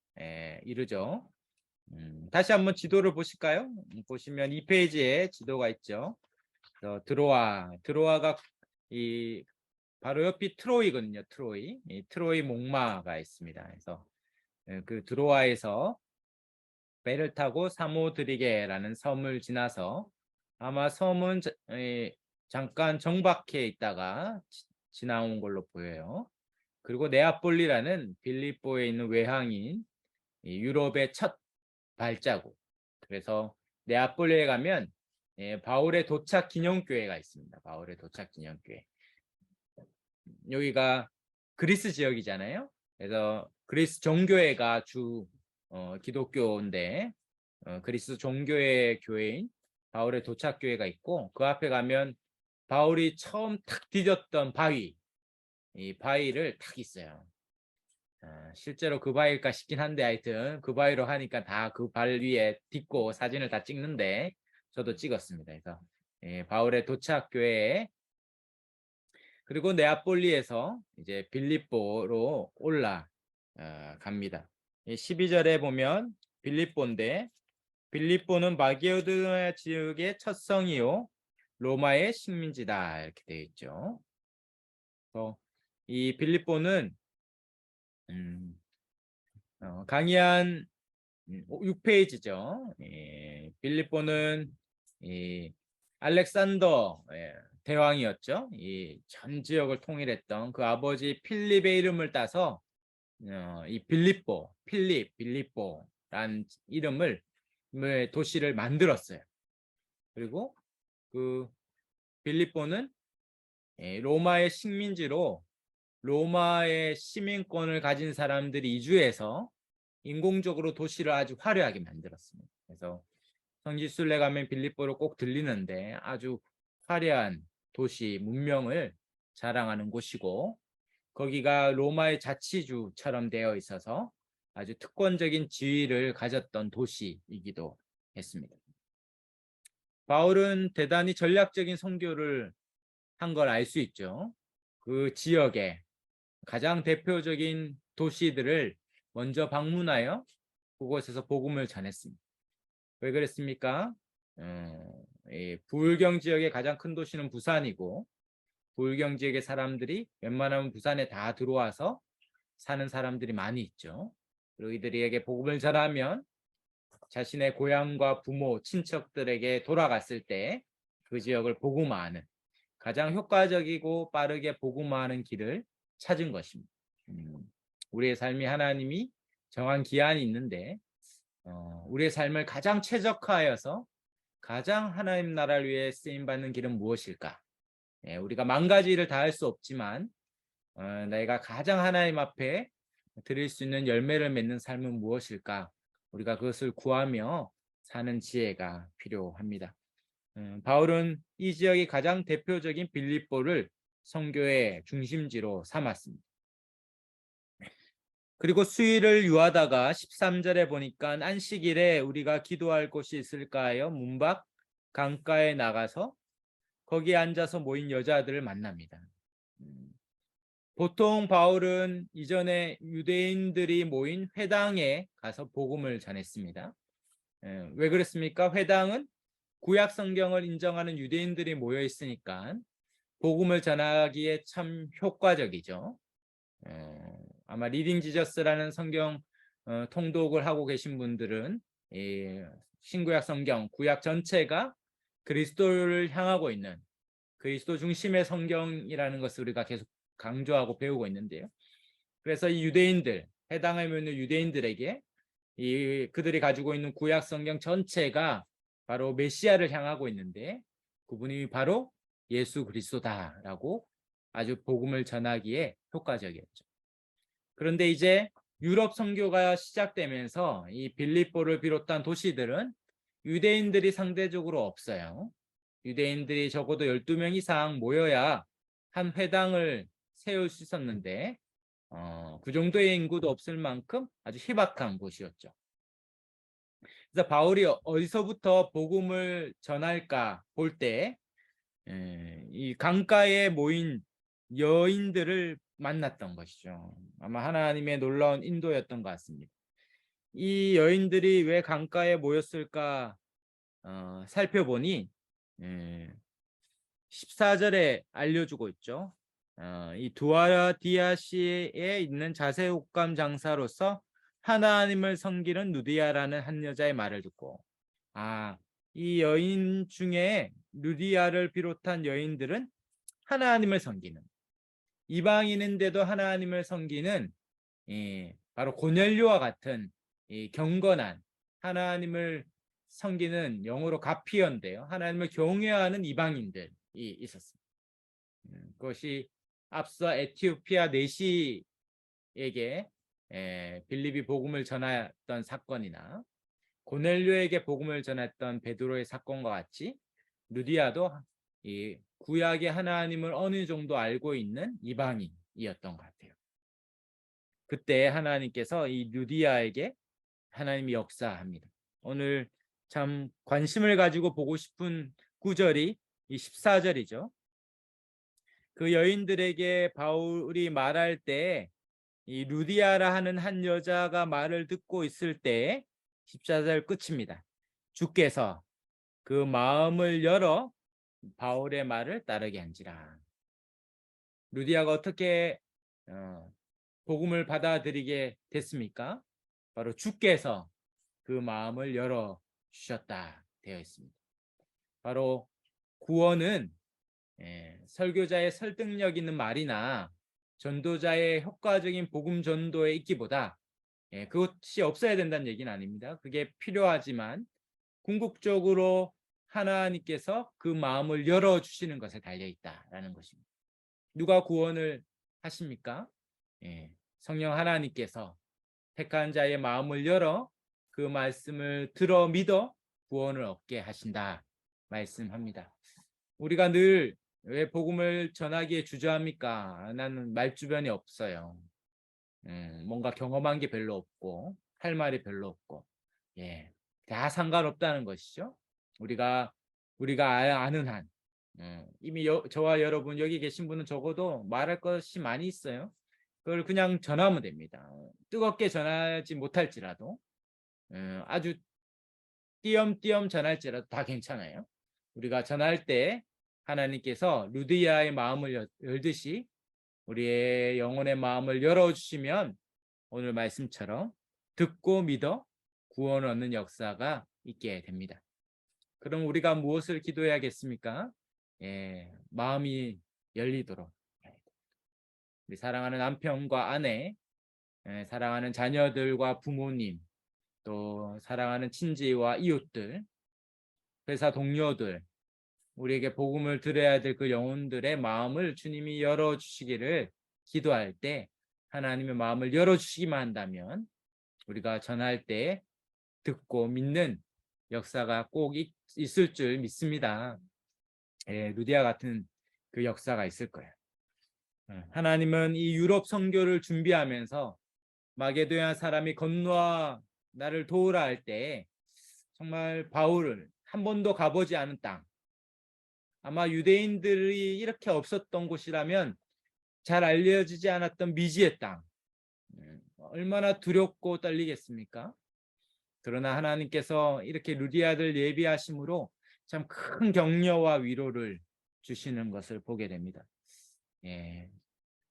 이르죠. 다시 한번 지도를 보실까요? 보시면 이 페이지에 지도가 있죠. 드로아가 이 바로 옆이 트로이거든요. 이 트로이 목마가 있습니다. 그래서 그 드로아에서 배를 타고 사모드리게라는 섬을 지나서 아마 섬은 잠깐 정박해 있다가 지나온 걸로 보여요. 그리고 네아폴리라는 빌립보에 있는 외항인 유럽의 첫 발자국. 그래서 네아폴리에 가면 바울의 도착 기념교회가 있습니다. 바울의 도착 기념교회. 여기가 그리스 지역이잖아요. 그래서 그리스 종교회가 주 기독교인데 그리스 종교회 교회인 바울의 도착 교회가 있고, 그 앞에 가면 바울이 처음 탁 디뎠던 바위, 이 바위를 탁 있어요. 실제로 그 바위일까 싶긴 한데 하여튼 그 바위로 하니까 다 그 발 위에 딛고 사진을 다 찍는데 저도 찍었습니다. 그래서 바울의 도착 교회에, 그리고 네아폴리에서 이제 빌립보로 올라갑니다. 12절에 보면 빌립보인데, 빌립보는 마게도냐 지역의 첫 성이요 로마의 식민지다 이렇게 되어 있죠. 이 빌립보는 강의한 6페이지죠. 빌립보는 알렉산더 대왕이었죠. 이 전 지역을 통일했던 그 아버지 필립의 이름을 따서 이 빌립보란 이름을 도시를 만들었어요. 그리고 그 빌립보는 로마의 식민지로 로마의 시민권을 가진 사람들이 이주해서 인공적으로 도시를 아주 화려하게 만들었습니다. 그래서 성지순례 가면 빌립보로 꼭 들리는데 아주 화려한 도시 문명을 자랑하는 곳이고, 거기가 로마의 자치주처럼 되어 있어서 아주 특권적인 지위를 가졌던 도시이기도 했습니다. 바울은 대단히 전략적인 선교를 한 걸 알 수 있죠. 그 지역에 가장 대표적인 도시들을 먼저 방문하여 그곳에서 복음을 전했습니다. 왜 그랬습니까? 부울경 지역의 가장 큰 도시는 부산이고, 부울경 지역의 사람들이 웬만하면 부산에 다 들어와서 사는 사람들이 많이 있죠. 그리고 이들에게 복음을 전하면 자신의 고향과 부모, 친척들에게 돌아갔을 때 그 지역을 복음화하는, 가장 효과적이고 빠르게 복음화하는 길을 찾은 것입니다. 우리의 삶이 하나님이 정한 기한이 있는데 우리의 삶을 가장 최적화하여서 가장 하나님 나라를 위해 쓰임 받는 길은 무엇일까? 우리가 만 가지 일을 다 할 수 없지만 내가 가장 하나님 앞에 드릴 수 있는 열매를 맺는 삶은 무엇일까? 우리가 그것을 구하며 사는 지혜가 필요합니다. 바울은 이 지역의 가장 대표적인 빌립보를 선교의 중심지로 삼았습니다. 그리고 수일을 유하다가 13절에 보니까 안식일에 우리가 기도할 곳이 있을까요? 문 밖 강가에 나가서 거기에 앉아서 모인 여자들을 만납니다. 보통 바울은 이전에 유대인들이 모인 회당에 가서 복음을 전했습니다. 왜 그렇습니까? 회당은 구약 성경을 인정하는 유대인들이 모여 있으니까 복음을 전하기에 참 효과적이죠. 아마 리딩 지저스라는 성경 통독을 하고 계신 분들은 신구약 성경, 구약 전체가 그리스도를 향하고 있는 그리스도 중심의 성경이라는 것을 우리가 계속 강조하고 배우고 있는데요. 그래서 이 유대인들, 해당에 있는 유대인들에게 그들이 가지고 있는 구약 성경 전체가 바로 메시아를 향하고 있는데 그분이 바로 예수 그리스도다라고 아주 복음을 전하기에 효과적이었죠. 그런데 이제 유럽 선교가 시작되면서 이 빌립보를 비롯한 도시들은 유대인들이 상대적으로 없어요. 유대인들이 적어도 12명 이상 모여야 한 회당을 세울 수 있었는데 그 정도의 인구도 없을 만큼 아주 희박한 곳이었죠. 그래서 바울이 어디서부터 복음을 전할까 볼 때 이 강가에 모인 여인들을 만났던 것이죠. 아마 하나님의 놀라운 인도였던 것 같습니다. 이 여인들이 왜 강가에 모였을까 살펴보니 14절에 알려주고 있죠. 이 두아디아시에 있는 자세 옷감 장사로서 하나님을 섬기는 누디아라는 한 여자의 말을 듣고 이 여인 중에 누디아를 비롯한 여인들은 하나님을 섬기는 이방인인데도 하나님을 섬기는 바로 고넬료와 같은 경건한 하나님을 섬기는 영어로 가피언데요. 하나님을 경외하는 이방인들이 있었습니다. 그것이 앞서 에티오피아 내시에게 빌립이 복음을 전했던 사건이나 고넬료에게 복음을 전했던 베드로의 사건과 같이 누디아도 이 구약의 하나님을 어느 정도 알고 있는 이방인이었던 것 같아요. 그때 하나님께서 이 누디아에게 하나님이 역사합니다. 오늘 참 관심을 가지고 보고 싶은 구절이 이 14절이죠. 그 여인들에게 바울이 말할 때 이 루디아라 하는 한 여자가 말을 듣고 있을 때 14절 끝입니다. 주께서 그 마음을 열어 바울의 말을 따르게 한지라. 루디아가 어떻게 복음을 받아들이게 됐습니까? 바로 주께서 그 마음을 열어 주셨다 되어 있습니다. 바로 구원은 설교자의 설득력 있는 말이나 전도자의 효과적인 복음 전도에 있기보다 그것이 없어야 된다는 얘기는 아닙니다. 그게 필요하지만 궁극적으로 하나님께서 그 마음을 열어주시는 것에 달려있다라는 것입니다. 누가 구원을 하십니까? 성령 하나님께서 택한 자의 마음을 열어 그 말씀을 들어 믿어 구원을 얻게 하신다 말씀합니다. 우리가 늘 왜 복음을 전하기에 주저합니까? 나는 말주변이 없어요. 뭔가 경험한 게 별로 없고 할 말이 별로 없고 다 상관없다는 것이죠. 우리가 아는 한 이미 저와 여러분 여기 계신 분은 적어도 말할 것이 많이 있어요. 그걸 그냥 전하면 됩니다. 뜨겁게 전하지 못할지라도 아주 띄엄띄엄 전할지라도 다 괜찮아요. 우리가 전할 때 하나님께서 루디아의 마음을 열듯이 우리의 영혼의 마음을 열어주시면 오늘 말씀처럼 듣고 믿어 구원을 얻는 역사가 있게 됩니다. 그럼 우리가 무엇을 기도해야겠습니까? 마음이 열리도록 우리 사랑하는 남편과 아내, 사랑하는 자녀들과 부모님, 또 사랑하는 친지와 이웃들, 회사 동료들, 우리에게 복음을 들어야 될 그 영혼들의 마음을 주님이 열어주시기를 기도할 때 하나님의 마음을 열어주시기만 한다면 우리가 전할 때 듣고 믿는 역사가 꼭 있을 줄 믿습니다. 예, 루디아 같은 그 역사가 있을 거예요. 하나님은 이 유럽 선교를 준비하면서 마게도냐 사람이 건너와 나를 도우라 할 때 정말 바울을 한 번도 가보지 않은 땅, 아마 유대인들이 이렇게 없었던 곳이라면 잘 알려지지 않았던 미지의 땅, 얼마나 두렵고 떨리겠습니까? 그러나 하나님께서 이렇게 루디아들 예비하심으로 참 큰 격려와 위로를 주시는 것을 보게 됩니다. 예,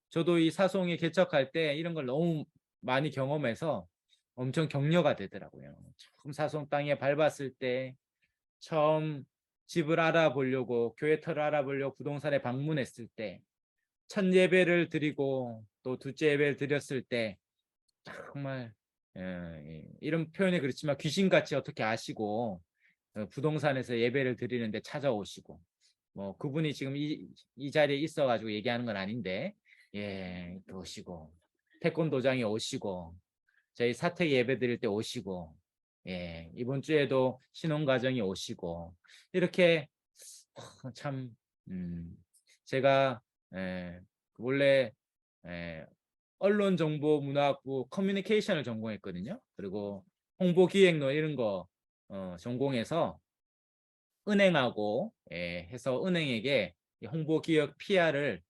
저도 이 사송에 개척할 때 이런 걸 너무 많이 경험해서 엄청 격려가 되더라고요. 처음 사송 땅에 밟았을 때, 처음 집을 알아보려고, 교회터를 알아보려고 부동산에 방문했을 때, 첫 예배를 드리고 또 둘째 예배를 드렸을 때 정말 이런 표현이 그렇지만 귀신같이 어떻게 아시고 부동산에서 예배를 드리는데 찾아오시고, 뭐 그분이 지금 이 자리에 있어가지고 얘기하는 건 아닌데, 예, 또 오시고 태권도장에 오시고 저희 사택 예배 드릴 때 오시고, 예, 이번 주에도 신혼가정이 오시고 이렇게 참 제가 원래 언론정보문화학부 커뮤니케이션을 전공했거든요. 그리고 홍보기획론 이런 거 전공해서 은행하고 해서 은행에게 홍보기획 PR을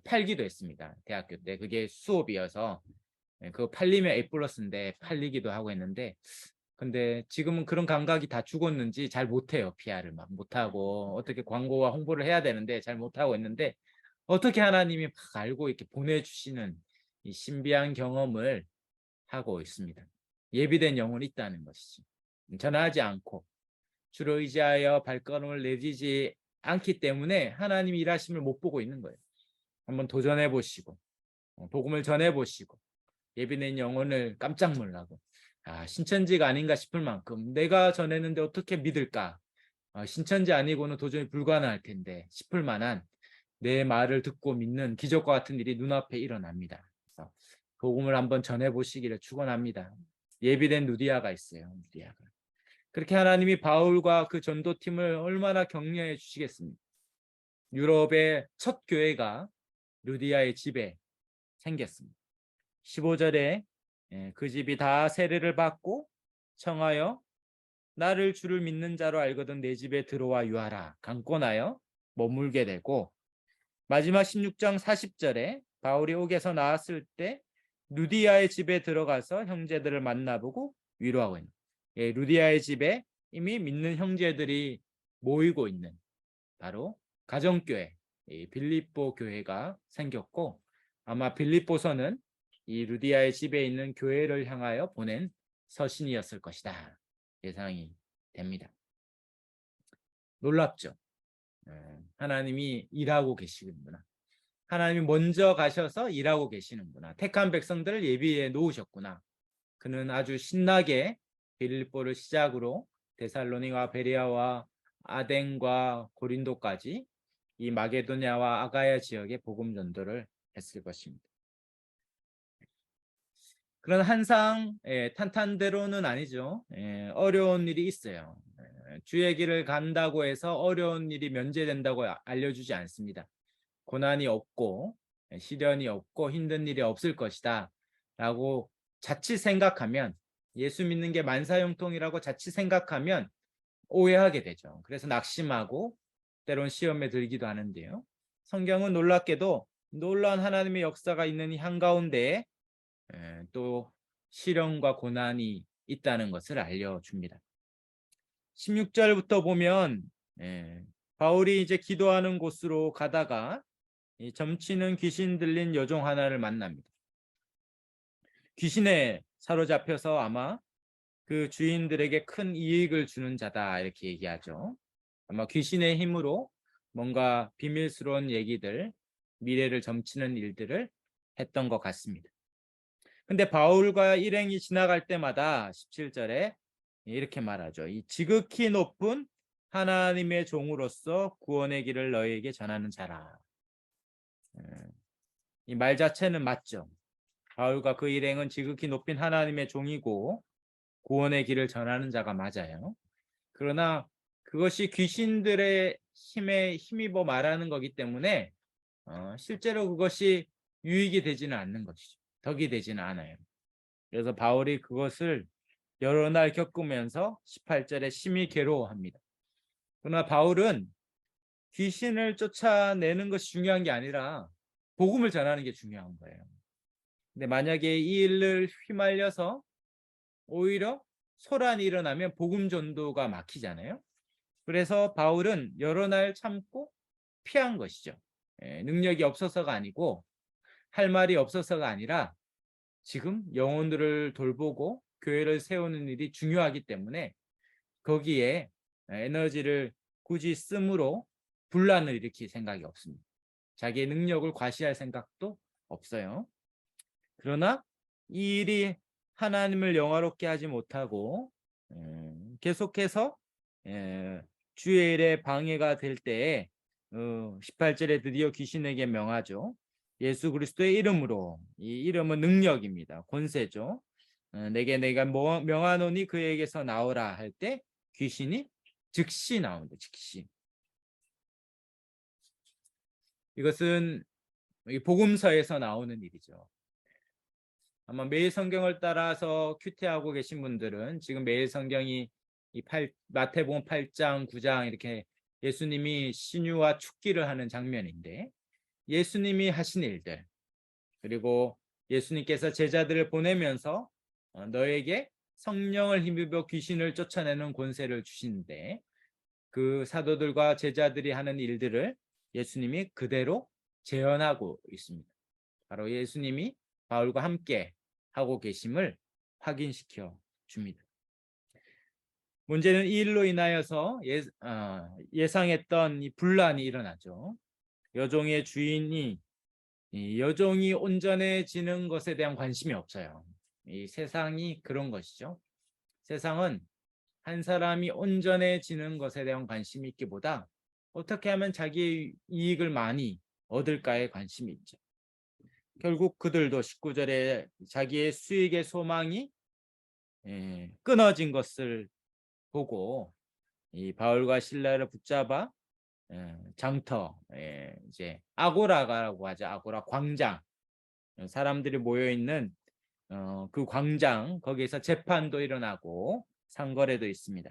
팔기도 했습니다. 대학교 때 그게 수업이어서 그거 팔리면 A 플러스인데 팔리기도 하고 했는데, 근데 지금은 그런 감각이 다 죽었는지 잘 못해요. PR을 막 못하고 어떻게 광고와 홍보를 해야 되는데 잘 못하고 있는데, 어떻게 하나님이 막 알고 이렇게 보내주시는 이 신비한 경험을 하고 있습니다. 예비된 영혼이 있다는 것이지. 전하지 않고 주로 의지하여 발걸음을 내디지 않기 때문에 하나님이 일하심을 못 보고 있는 거예요. 한번 도전해 보시고 복음을 전해 보시고 예비된 영혼을 깜짝 놀라고, 신천지가 아닌가 싶을 만큼 내가 전했는데 어떻게 믿을까, 신천지 아니고는 도저히 불가능할 텐데 싶을 만한 내 말을 듣고 믿는 기적과 같은 일이 눈앞에 일어납니다. 그래서 복음을 한번 전해보시기를 축원합니다. 예비된 루디아가 있어요. 루디아가. 그렇게 하나님이 바울과 그 전도팀을 얼마나 격려해 주시겠습니까? 유럽의 첫 교회가 루디아의 집에 생겼습니다. 15절에 그 집이 다 세례를 받고 청하여 나를 주를 믿는 자로 알거든 내 집에 들어와 유하라 강권하여 머물게 되고, 마지막 16장 40절에 바울이 옥에서 나왔을 때 루디아의 집에 들어가서 형제들을 만나보고 위로하고 있는, 루디아의 집에 이미 믿는 형제들이 모이고 있는 바로 가정교회 빌립보 교회가 생겼고, 아마 빌립보서는 이 루디아의 집에 있는 교회를 향하여 보낸 서신이었을 것이다 예상이 됩니다. 놀랍죠? 하나님이 일하고 계시는구나. 하나님이 먼저 가셔서 일하고 계시는구나. 택한 백성들을 예비해 놓으셨구나. 그는 아주 신나게 빌립보를 시작으로 데살로니와 베레아와 아덴과 고린도까지 이 마게도냐와 아가야 지역에 복음 전도를 했을 것입니다. 그런 항상 탄탄대로는 아니죠. 어려운 일이 있어요. 주의 길을 간다고 해서 어려운 일이 면제된다고 알려주지 않습니다. 고난이 없고 시련이 없고 힘든 일이 없을 것이다 라고 자칫 생각하면, 예수 믿는 게 만사형통이라고 자칫 생각하면 오해하게 되죠. 그래서 낙심하고 때론 시험에 들기도 하는데요. 성경은 놀랍게도 놀라운 하나님의 역사가 있는 이 한가운데에 또 시련과 고난이 있다는 것을 알려줍니다. 16절부터 보면 바울이 이제 기도하는 곳으로 가다가 이 점치는 귀신 들린 여종 하나를 만납니다. 귀신에 사로잡혀서 아마 그 주인들에게 큰 이익을 주는 자다 이렇게 얘기하죠. 아마 귀신의 힘으로 뭔가 비밀스러운 얘기들, 미래를 점치는 일들을 했던 것 같습니다. 근데 바울과 일행이 지나갈 때마다 17절에 이렇게 말하죠. 이 지극히 높은 하나님의 종으로서 구원의 길을 너희에게 전하는 자라. 이 말 자체는 맞죠. 바울과 그 일행은 지극히 높인 하나님의 종이고 구원의 길을 전하는 자가 맞아요. 그러나 그것이 귀신들의 힘에 힘입어 말하는 거기 때문에 실제로 그것이 유익이 되지는 않는 것이죠. 덕이 되지는 않아요. 그래서 바울이 그것을 여러 날 겪으면서 18절에 심히 괴로워합니다. 그러나 바울은 귀신을 쫓아내는 것이 중요한 게 아니라 복음을 전하는 게 중요한 거예요. 근데 만약에 이 일을 휘말려서 오히려 소란이 일어나면 복음 전도가 막히잖아요. 그래서 바울은 여러 날 참고 피한 것이죠. 능력이 없어서가 아니고 할 말이 없어서가 아니라 지금 영혼들을 돌보고 교회를 세우는 일이 중요하기 때문에 거기에 에너지를 굳이 쓰므로 분란을 일으킬 생각이 없습니다. 자기의 능력을 과시할 생각도 없어요. 그러나 이 일이 하나님을 영화롭게 하지 못하고 계속해서 주의 일에 방해가 될 때에 18절에 드디어 귀신에게 명하죠. 예수 그리스도의 이름으로. 이 이름은 능력입니다. 권세죠. 내게 내가 명하노니 그에게서 나오라 할 때 귀신이 즉시 나온다. 즉시. 이것은 복음서에서 나오는 일이죠. 아마 매일 성경을 따라서 큐티하고 계신 분들은 지금 매일 성경이 마태복음 8장, 9장 이렇게 예수님이 신유와 축기를 하는 장면인데 예수님이 하신 일들 그리고 예수님께서 제자들을 보내면서 너에게 성령을 힘입어 귀신을 쫓아내는 권세를 주시는데 그 사도들과 제자들이 하는 일들을 예수님이 그대로 재현하고 있습니다. 바로 예수님이 바울과 함께 하고 계심을 확인시켜 줍니다. 문제는 이 일로 인하여서 예상했던 이 분란이 일어나죠. 여종의 주인이 이 여종이 온전해지는 것에 대한 관심이 없어요. 이 세상이 그런 것이죠. 세상은 한 사람이 온전해지는 것에 대한 관심이 있기보다 어떻게 하면 자기의 이익을 많이 얻을까에 관심이 있죠. 결국 그들도 19절에 자기의 수익의 소망이 끊어진 것을 보고 이 바울과 실라를 붙잡아 장터 이제 아고라라고 하죠. 아고라 광장 사람들이 모여 있는 그 광장 거기에서 재판도 일어나고 상거래도 있습니다.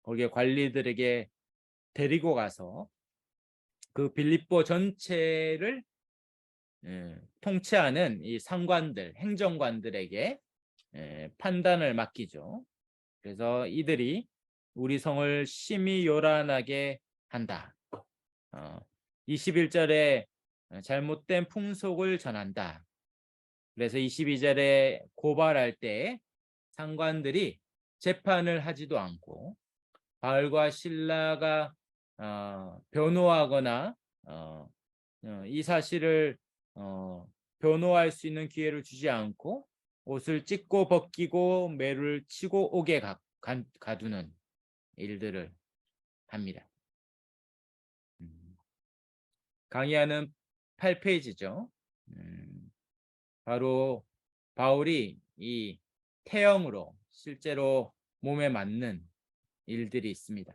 거기에 관리들에게 데리고 가서 그 빌립보 전체를 통치하는 이 상관들, 행정관들에게 판단을 맡기죠. 그래서 이들이 우리 성을 심히 요란하게 한다. 21절에 잘못된 풍속을 전한다. 그래서 22절에 고발할 때 상관들이 재판을 하지도 않고 바울과 실라가 변호하거나 이 사실을 변호할 수 있는 기회를 주지 않고 옷을 찢고 벗기고 매를 치고 옥에 가두는 일들을 합니다. 강의하는 8페이지죠. 바로 바울이 이 태형으로 실제로 몸에 맞는 일들이 있습니다.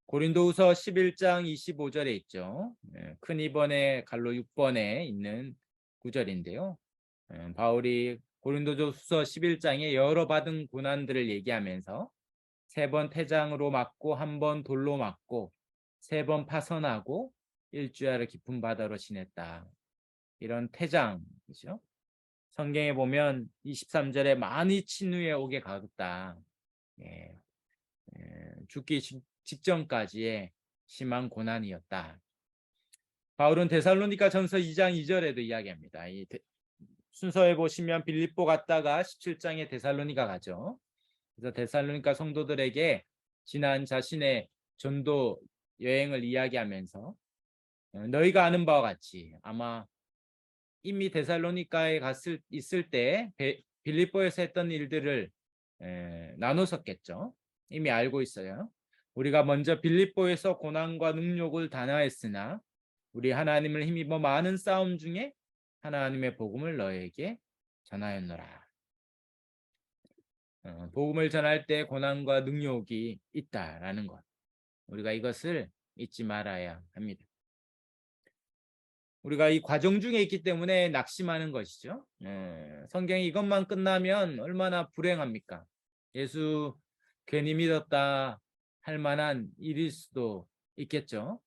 고린도후서 11장 25절에 있죠. 큰 2번에 갈로 6번에 있는 구절인데요. 바울이 고린도후서 11장에 여러 받은 고난들을 얘기하면서 3번 태장으로 맞고 1번 돌로 맞고 3번 파선하고 일주야를 깊은 바다로 지냈다. 이런 태장이죠. 성경에 보면 23절에 많이 친 후에 옥에 가뒀다. 죽기 직전까지의 심한 고난이었다. 바울은 데살로니가 전서 2장 2절에도 이야기합니다. 순서에 보시면 빌립보 갔다가 17장에 데살로니가 가죠. 그래서 데살로니가 성도들에게 지난 자신의 전도 여행을 이야기하면서 너희가 아는 바와 같이 아마 이미 데살로니가에 있을 때 빌립보에서 했던 일들을 나눴었겠죠. 이미 알고 있어요. 우리가 먼저 빌립보에서 고난과 능욕을 단화했으나 우리 하나님을 힘입어 많은 싸움 중에 하나님의 복음을 너에게 전하였노라. 복음을 전할 때 고난과 능욕이 있다라는 것. 우리가 이것을 잊지 말아야 합니다. 우리가 이 과정 중에 있기 때문에 낙심하는 것이죠. 성경이 이것만 끝나면 얼마나 불행합니까? 예수 괜히 믿었다 할 만한 일일 수도 있겠죠.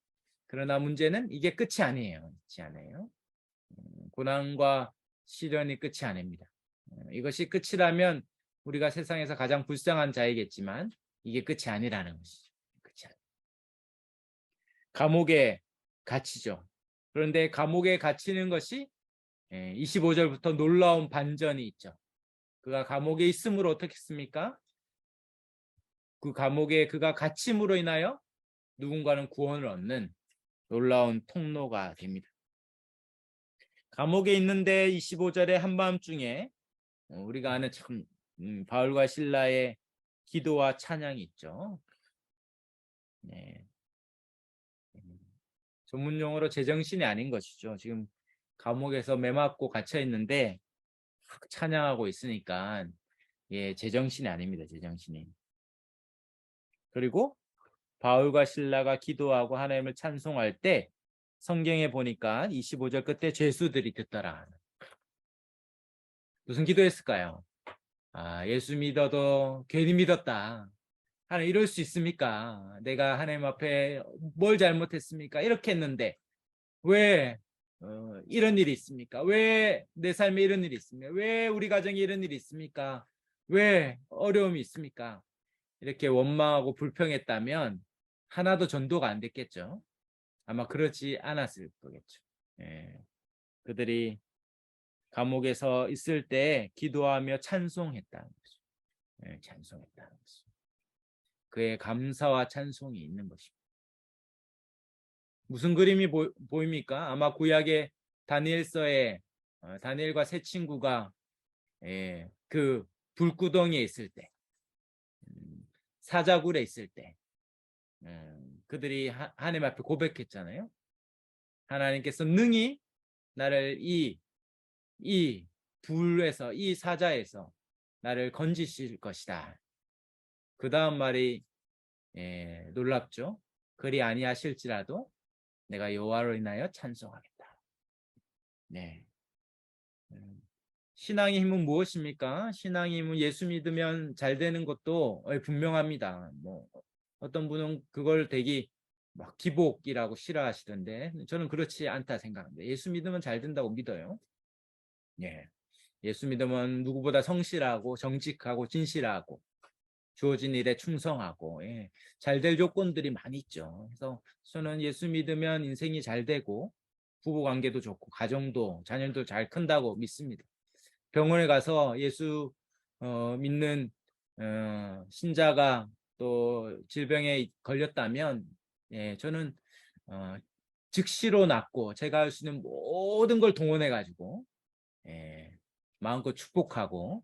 그러나 문제는 이게 끝이 아니에요. 끝이 아니에요. 고난과 시련이 끝이 아닙니다. 이것이 끝이라면 우리가 세상에서 가장 불쌍한 자이겠지만 이게 끝이 아니라는 것이죠. 끝이 아니에요. 감옥에 갇히죠. 그런데 감옥에 갇히는 것이 25절부터 놀라운 반전이 있죠. 그가 감옥에 있음으로 어떻게 했습니까? 그 감옥에 그가 갇힘으로 인하여 누군가는 구원을 얻는 놀라운 통로가 됩니다. 감옥에 있는데 25절의 한밤중에 우리가 아는 참 바울과 실라의 기도와 찬양이 있죠. 네. 전문 용어로 제정신이 아닌 것이죠. 지금 감옥에서 매맞고 갇혀 있는데 찬양하고 있으니까 제정신이 아닙니다. 제정신이. 그리고 바울과 실라가 기도하고 하나님을 찬송할 때 성경에 보니까 25절 끝에 죄수들이 듣더라. 무슨 기도했을까요? 예수 믿어도 괜히 믿었다. 하나님 이럴 수 있습니까? 내가 하나님 앞에 뭘 잘못했습니까? 이렇게 했는데 왜 이런 일이 있습니까? 왜 내 삶에 이런 일이 있습니까? 왜 우리 가정에 이런 일이 있습니까? 왜 어려움이 있습니까? 이렇게 원망하고 불평했다면 하나도 전도가 안 됐겠죠. 아마 그렇지 않았을 거겠죠. 예. 그들이 감옥에서 있을 때 기도하며 찬송했다는 거죠. 찬송했다는 거죠. 그의 감사와 찬송이 있는 것입니다. 무슨 그림이 보입니까? 아마 구약의 다니엘서에 다니엘과 세 친구가 그 불구덩이에 있을 때, 사자굴에 있을 때 그들이 하나님 앞에 고백했잖아요. 하나님께서 능히 나를 이 불에서, 이 사자에서 나를 건지실 것이다. 그 다음 말이 놀랍죠. 그리 아니하실지라도 내가 여호와로 인하여 찬송하겠다. 네. 신앙의 힘은 무엇입니까? 신앙의 힘은 예수 믿으면 잘 되는 것도 분명합니다. 뭐 어떤 분은 그걸 되게 막 기복이라고 싫어하시던데 저는 그렇지 않다 생각합니다. 예수 믿으면 잘 된다고 믿어요. 예. 예수 믿으면 누구보다 성실하고 정직하고 진실하고 주어진 일에 충성하고 잘 될 조건들이 많이 있죠. 그래서 저는 예수 믿으면 인생이 잘 되고 부부 관계도 좋고 가정도 자녀도 잘 큰다고 믿습니다. 병원에 가서 예수 믿는 신자가 또 질병에 걸렸다면 저는 즉시로 낫고 제가 할 수 있는 모든 걸 동원해 가지고 마음껏 축복하고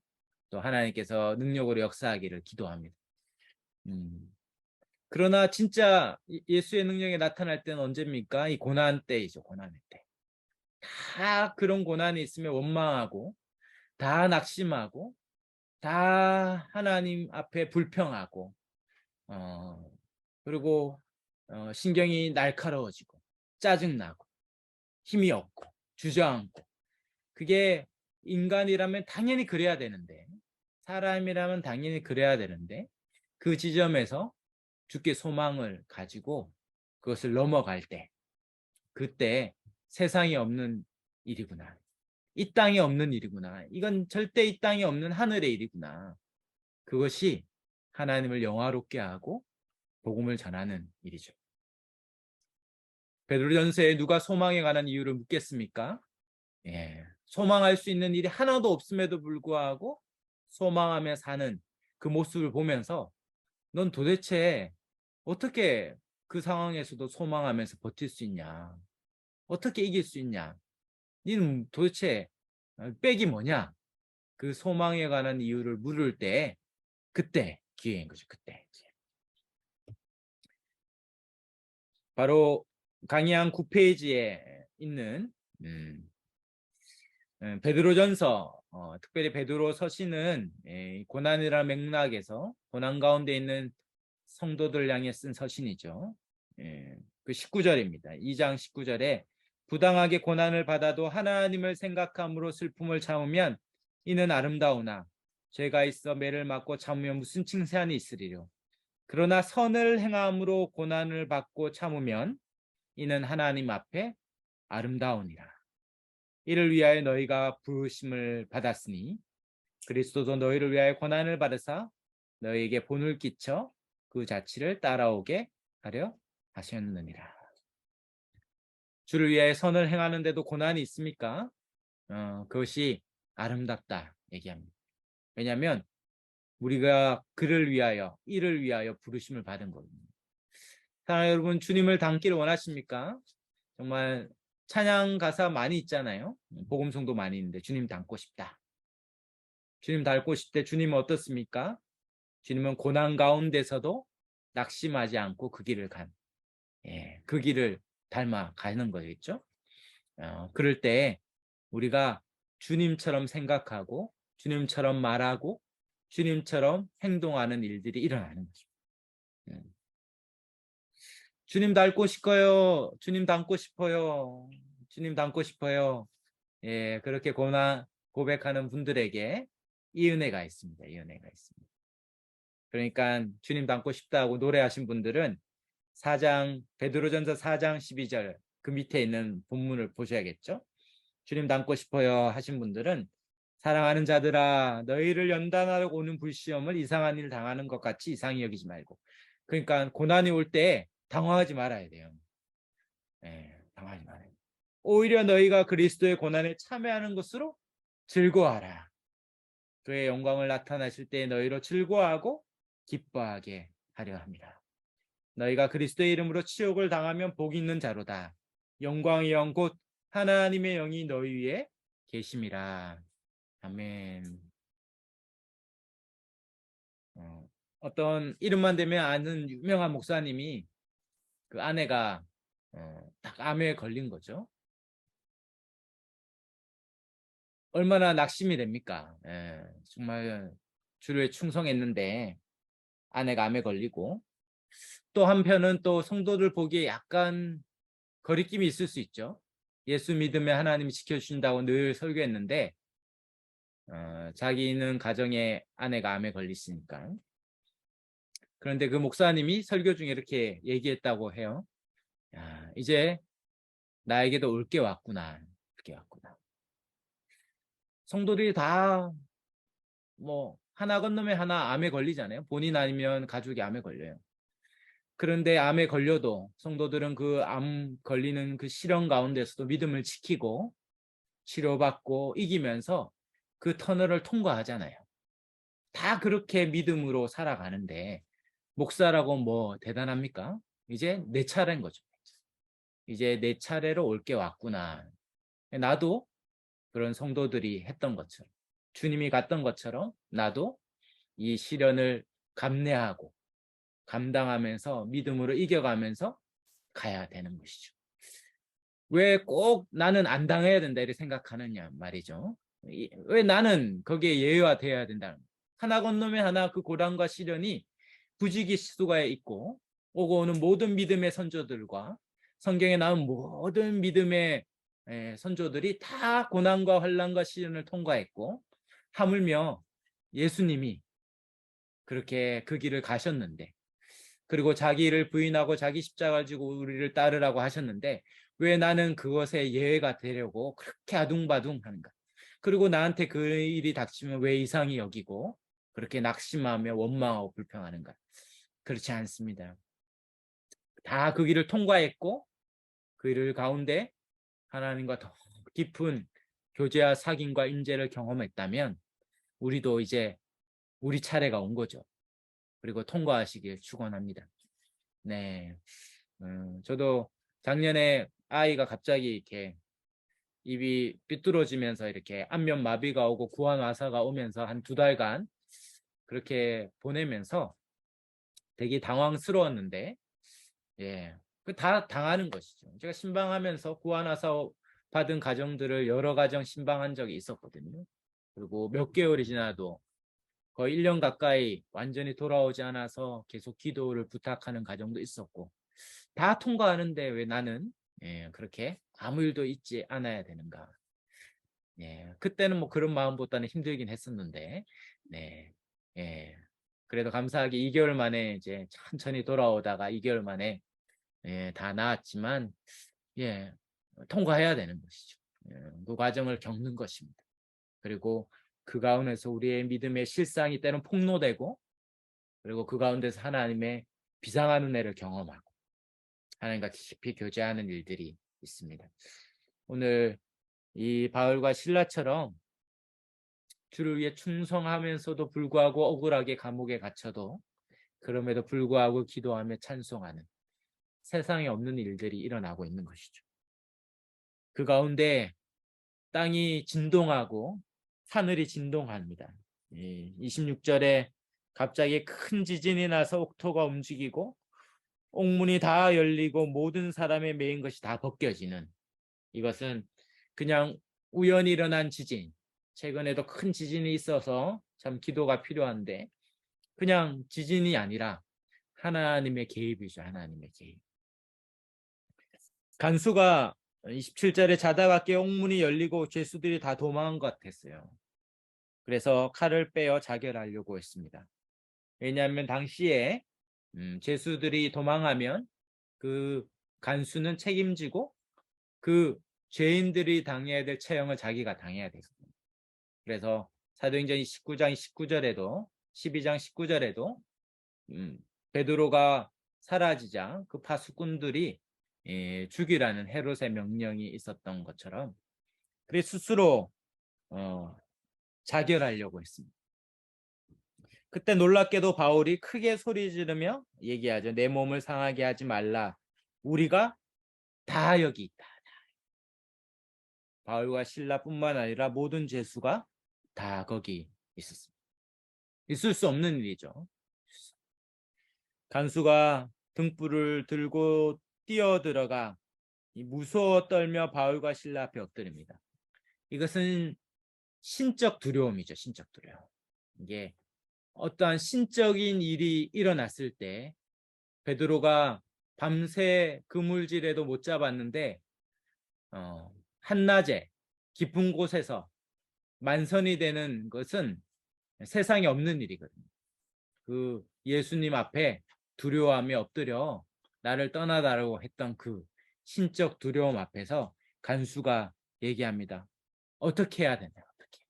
또 하나님께서 능력으로 역사하기를 기도합니다. 그러나 진짜 예수의 능력이 나타날 때는 언제입니까? 이 고난 때이죠. 고난의 때. 다 그런 고난이 있으면 원망하고 다 낙심하고 다 하나님 앞에 불평하고 그리고 신경이 날카로워지고 짜증나고 힘이 없고 주저앉고 그게 인간이라면 당연히 그래야 되는데 사람이라면 당연히 그래야 되는데 그 지점에서 주께 소망을 가지고 그것을 넘어갈 때 그때 세상에 없는 일이구나. 이 땅에 없는 일이구나. 이건 절대 이 땅에 없는 하늘의 일이구나. 그것이 하나님을 영화롭게 하고 복음을 전하는 일이죠. 베드로전서에 누가 소망에 관한 이유를 묻겠습니까? 소망할 수 있는 일이 하나도 없음에도 불구하고 소망하며 사는 그 모습을 보면서 넌 도대체 어떻게 그 상황에서도 소망하면서 버틸 수 있냐? 어떻게 이길 수 있냐? 너는 도대체 백이 뭐냐? 그 소망에 관한 이유를 물을 때 그때 기회인 거죠. 그때. 바로 강의 한 9페이지에 있는 베드로전서, 특별히 베드로 서신은 고난이라는 맥락에서 고난 가운데 있는 성도들 향해 쓴 서신이죠. 그 19절입니다. 2장 19절에 부당하게 고난을 받아도 하나님을 생각함으로 슬픔을 참으면 이는 아름다우나 죄가 있어 매를 맞고 참으면 무슨 칭찬이 있으리요. 그러나 선을 행함으로 고난을 받고 참으면 이는 하나님 앞에 아름다우니라. 이를 위하여 너희가 부르심을 받았으니 그리스도도 너희를 위하여 고난을 받으사 너희에게 본을 끼쳐 그 자취를 따라오게 하려 하셨느니라. 주를 위하여 선을 행하는데도 고난이 있습니까? 그것이 아름답다 얘기합니다. 왜냐하면 우리가 그를 위하여, 이를 위하여 부르심을 받은 겁니다. 사랑하는 여러분, 주님을 닮기를 원하십니까? 정말 찬양 가사 많이 있잖아요. 복음송도 많이 있는데 주님 닮고 싶다. 주님 닮고 싶대. 주님은 어떻습니까? 주님은 고난 가운데서도 낙심하지 않고 그 길을 그 길을 닮아 가는 거겠죠. 그럴 때 우리가 주님처럼 생각하고 주님처럼 말하고 주님처럼 행동하는 일들이 일어나는 거죠. 주님 닮고 싶어요. 주님 닮고 싶어요. 주님 닮고 싶어요. 그렇게 고백하는 분들에게 이 은혜가 있습니다. 이 은혜가 있습니다. 그러니까 주님 닮고 싶다고 노래하신 분들은 베드로전서 4장 12절 그 밑에 있는 본문을 보셔야겠죠. 주님 닮고 싶어요 하신 분들은 사랑하는 자들아 너희를 연단하러 오는 불시험을 이상한 일 당하는 것 같이 이상히 여기지 말고, 그러니까 고난이 올 때 당황하지 말아야 돼요. 당황하지 말아야 돼요. 오히려 너희가 그리스도의 고난에 참여하는 것으로 즐거워하라. 그의 영광을 나타나실 때 너희로 즐거워하고 기뻐하게 하려 합니다. 너희가 그리스도의 이름으로 치욕을 당하면 복 있는 자로다. 영광의 영 곧 하나님의 영이 너희 위에 계심이라. 아멘. 어떤 이름만 대면 아는 유명한 목사님이 그 아내가 딱 암에 걸린 거죠. 얼마나 낙심이 됩니까? 정말 주를 충성했는데 아내가 암에 걸리고, 또 한편은 또 성도들 보기에 약간 거리낌이 있을 수 있죠. 예수 믿으면 하나님이 지켜주신다고 늘 설교했는데 자기는 가정에 아내가 암에 걸리시니까. 그런데 그 목사님이 설교 중에 이렇게 얘기했다고 해요. 야, 이제 나에게도 올 게 왔구나. 올게 왔구나. 성도들이 다 뭐 하나 건너면 하나 암에 걸리잖아요. 본인 아니면 가족이 암에 걸려요. 그런데 암에 걸려도 성도들은 그 암 걸리는 그 시련 가운데서도 믿음을 지키고 치료받고 이기면서 그 터널을 통과하잖아요. 다 그렇게 믿음으로 살아가는데 목사라고 뭐 대단합니까? 이제 내 차례인 거죠. 이제 내 차례로 올 게 왔구나. 나도 그런 성도들이 했던 것처럼, 주님이 갔던 것처럼 나도 이 시련을 감내하고 감당하면서 믿음으로 이겨가면서 가야 되는 것이죠. 왜 꼭 나는 안 당해야 된다 이렇게 생각하느냐 말이죠. 왜 나는 거기에 예외화되어야 된다. 하나 건너면 하나 그 고난과 시련이 부지기수가 있고 오고 오는 모든 믿음의 선조들과 성경에 나온 모든 믿음의 선조들이 다 고난과 환난과 시련을 통과했고, 하물며 예수님이 그렇게 그 길을 가셨는데, 그리고 자기를 부인하고 자기 십자가를 지고 우리를 따르라고 하셨는데 왜 나는 그것에 예외가 되려고 그렇게 아둥바둥 하는가? 그리고 나한테 그 일이 닥치면 왜 이상히 여기고 그렇게 낙심하며 원망하고 불평하는가? 그렇지 않습니다. 다 그 길을 통과했고 그 일 가운데 하나님과 더 깊은 교제와 사귐과 임재를 경험했다면 우리도 이제 우리 차례가 온 거죠. 그리고 통과하시길 축원합니다. 네, 저도 작년에 아이가 갑자기 이렇게 입이 삐뚤어지면서 이렇게 안면 마비가 오고 구안 와사가 오면서 한 2달간 그렇게 보내면서 되게 당황스러웠는데, 그 다 당하는 것이죠. 제가 신방하면서 구하나서 받은 가정들을 여러 가정 신방한 적이 있었거든요. 그리고 몇 개월이 지나도 거의 1년 가까이 완전히 돌아오지 않아서 계속 기도를 부탁하는 가정도 있었고, 다 통과하는데 왜 나는 그렇게 아무 일도 있지 않아야 되는가. 그때는 뭐 그런 마음보다는 힘들긴 했었는데, 네, 예, 그래도 감사하게 2개월 만에 이제 천천히 돌아오다가 2개월 만에 다 나았지만, 예, 통과해야 되는 것이죠. 그 과정을 겪는 것입니다. 그리고 그 가운데서 우리의 믿음의 실상이 때론 폭로되고, 그리고 그 가운데서 하나님의 비상한 은혜를 경험하고 하나님과 깊이 교제하는 일들이 있습니다. 오늘 이 바울과 실라처럼 주를 위해 충성하면서도 불구하고 억울하게 감옥에 갇혀도 그럼에도 불구하고 기도하며 찬송하는 세상에 없는 일들이 일어나고 있는 것이죠. 그 가운데 땅이 진동하고 하늘이 진동합니다. 26절에 갑자기 큰 지진이 나서 옥토가 움직이고 옥문이 다 열리고 모든 사람의 메인 것이 다 벗겨지는, 이것은 그냥 우연히 일어난 지진, 최근에도 큰 지진이 있어서 참 기도가 필요한데 그냥 지진이 아니라 하나님의 개입이죠. 하나님의 개입. 간수가 27절에 자다가 깨 옥문이 열리고 죄수들이 다 도망한 것 같았어요. 그래서 칼을 빼어 자결하려고 했습니다. 왜냐하면 당시에 죄수들이 도망하면 그 간수는 책임지고 그 죄인들이 당해야 될 처형을 자기가 당해야 되거든요. 그래서 사도행전 19장 19절에도 12장 19절에도 베드로가 사라지자 그 파수꾼들이 죽이라는 헤롯의 명령이 있었던 것처럼 그래 스스로 자결하려고 했습니다. 그때 놀랍게도 바울이 크게 소리 지르며 얘기하죠. 내 몸을 상하게 하지 말라. 우리가 다 여기 있다. 바울과 실라뿐만 아니라 모든 죄수가 다 거기 있었습니다. 있을 수 없는 일이죠. 간수가 등불을 들고 뛰어들어가 무서워 떨며 바울과 실라 앞에 엎드립니다. 이것은 신적 두려움이죠. 신적 두려움. 이게 어떠한 신적인 일이 일어났을 때 베드로가 밤새 그물질에도 못 잡았는데 한낮에 깊은 곳에서 만선이 되는 것은 세상에 없는 일이거든요. 그 예수님 앞에 두려워하며 엎드려 나를 떠나다라고 했던 그 신적 두려움 앞에서 간수가 얘기합니다. 어떻게 해야 되냐? 어떻게?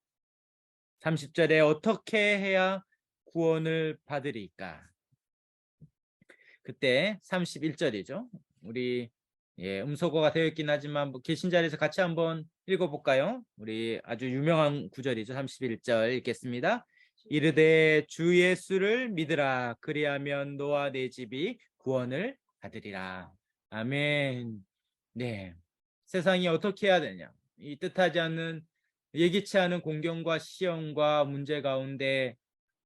30절에 어떻게 해야 구원을 받으리까? 그때 31절이죠. 우리 음소거가 되어 있긴 하지만 뭐 계신 자리에서 같이 한번 읽어볼까요? 우리 아주 유명한 구절이죠. 31절 읽겠습니다. 이르되 주 예수를 믿으라. 그리하면 너와 내 집이 구원을 받으리라. 아멘. 네, 세상이 어떻게 해야 되냐? 이 뜻하지 않는 예기치 않은 공경과 시험과 문제 가운데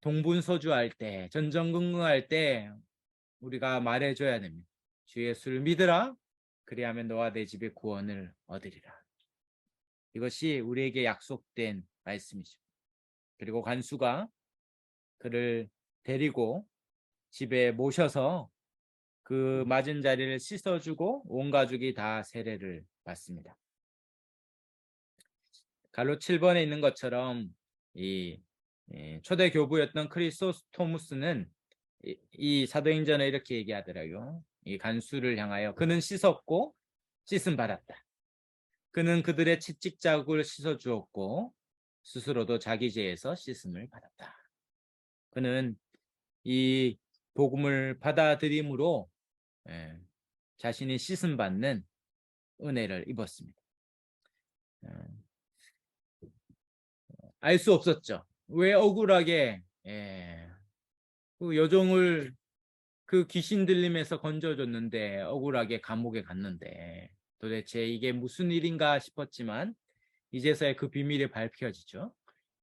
동분서주할 때, 전전긍긍할 때 우리가 말해줘야 됩니다. 주 예수를 믿으라. 그리하면 너와 내 집의 구원을 얻으리라. 이것이 우리에게 약속된 말씀이죠. 그리고 간수가 그를 데리고 집에 모셔서 그 맞은 자리를 씻어주고 온 가족이 다 세례를 받습니다. 갈로 7번에 있는 것처럼 이 초대 교부였던 크리소스토무스는 이 사도행전에 이렇게 얘기하더라고요. 이 간수를 향하여 그는 씻었고 씻음 받았다. 그는 그들의 채찍 자국을 씻어 주었고 스스로도 자기 죄에서 씻음을 받았다. 그는 이 복음을 받아들임으로 자신이 씻음 받는 은혜를 입었습니다. 알 수 없었죠. 왜 억울하게 그 여종을 그 귀신 들림에서 건져줬는데 억울하게 감옥에 갔는데 도대체 이게 무슨 일인가 싶었지만 이제서야 그 비밀이 밝혀지죠.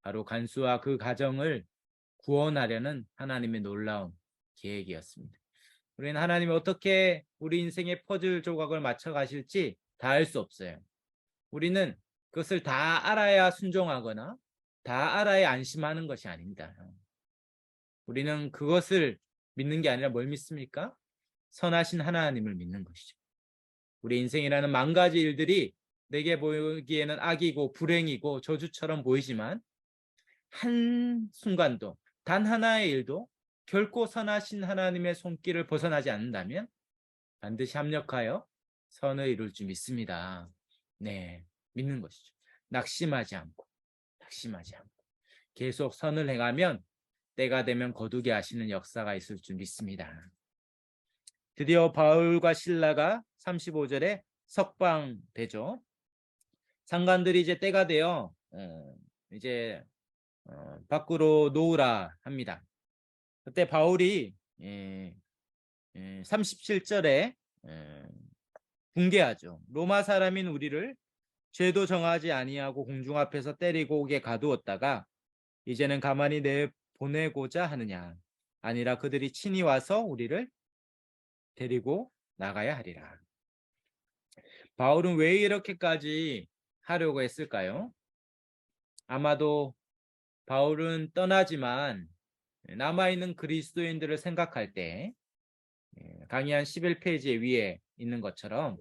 바로 간수와 그 가정을 구원하려는 하나님의 놀라운 계획이었습니다. 우리는 하나님이 어떻게 우리 인생의 퍼즐 조각을 맞춰 가실지 다 알 수 없어요. 우리는 그것을 다 알아야 순종하거나 다 알아야 안심하는 것이 아닙니다. 우리는 그것을 믿는 게 아니라 뭘 믿습니까? 선하신 하나님을 믿는 것이죠. 우리 인생이라는 만 가지 일들이 내게 보기에는 악이고 불행이고 저주처럼 보이지만 한 순간도 단 하나의 일도 결코 선하신 하나님의 손길을 벗어나지 않는다면 반드시 합력하여 선을 이룰 줄 믿습니다. 네, 믿는 것이죠. 낙심하지 않고 계속 선을 행하면 때가 되면 거두게 하시는 역사가 있을 줄 믿습니다. 드디어 바울과 실라가 35절에 석방되죠. 상관들이 이제 때가 되어 이제 밖으로 놓으라 합니다. 그때 바울이 37절에 붕괴하죠. 로마 사람인 우리를 죄도 정하지 아니하고 공중 앞에서 때리고 오게 가두었다가 이제는 가만히 내보내고자 하느냐. 아니라 그들이 친히 와서 우리를 데리고 나가야 하리라. 바울은 왜 이렇게까지 하려고 했을까요? 아마도 바울은 떠나지만 남아있는 그리스도인들을 생각할 때 강의 11페이지 위에 있는 것처럼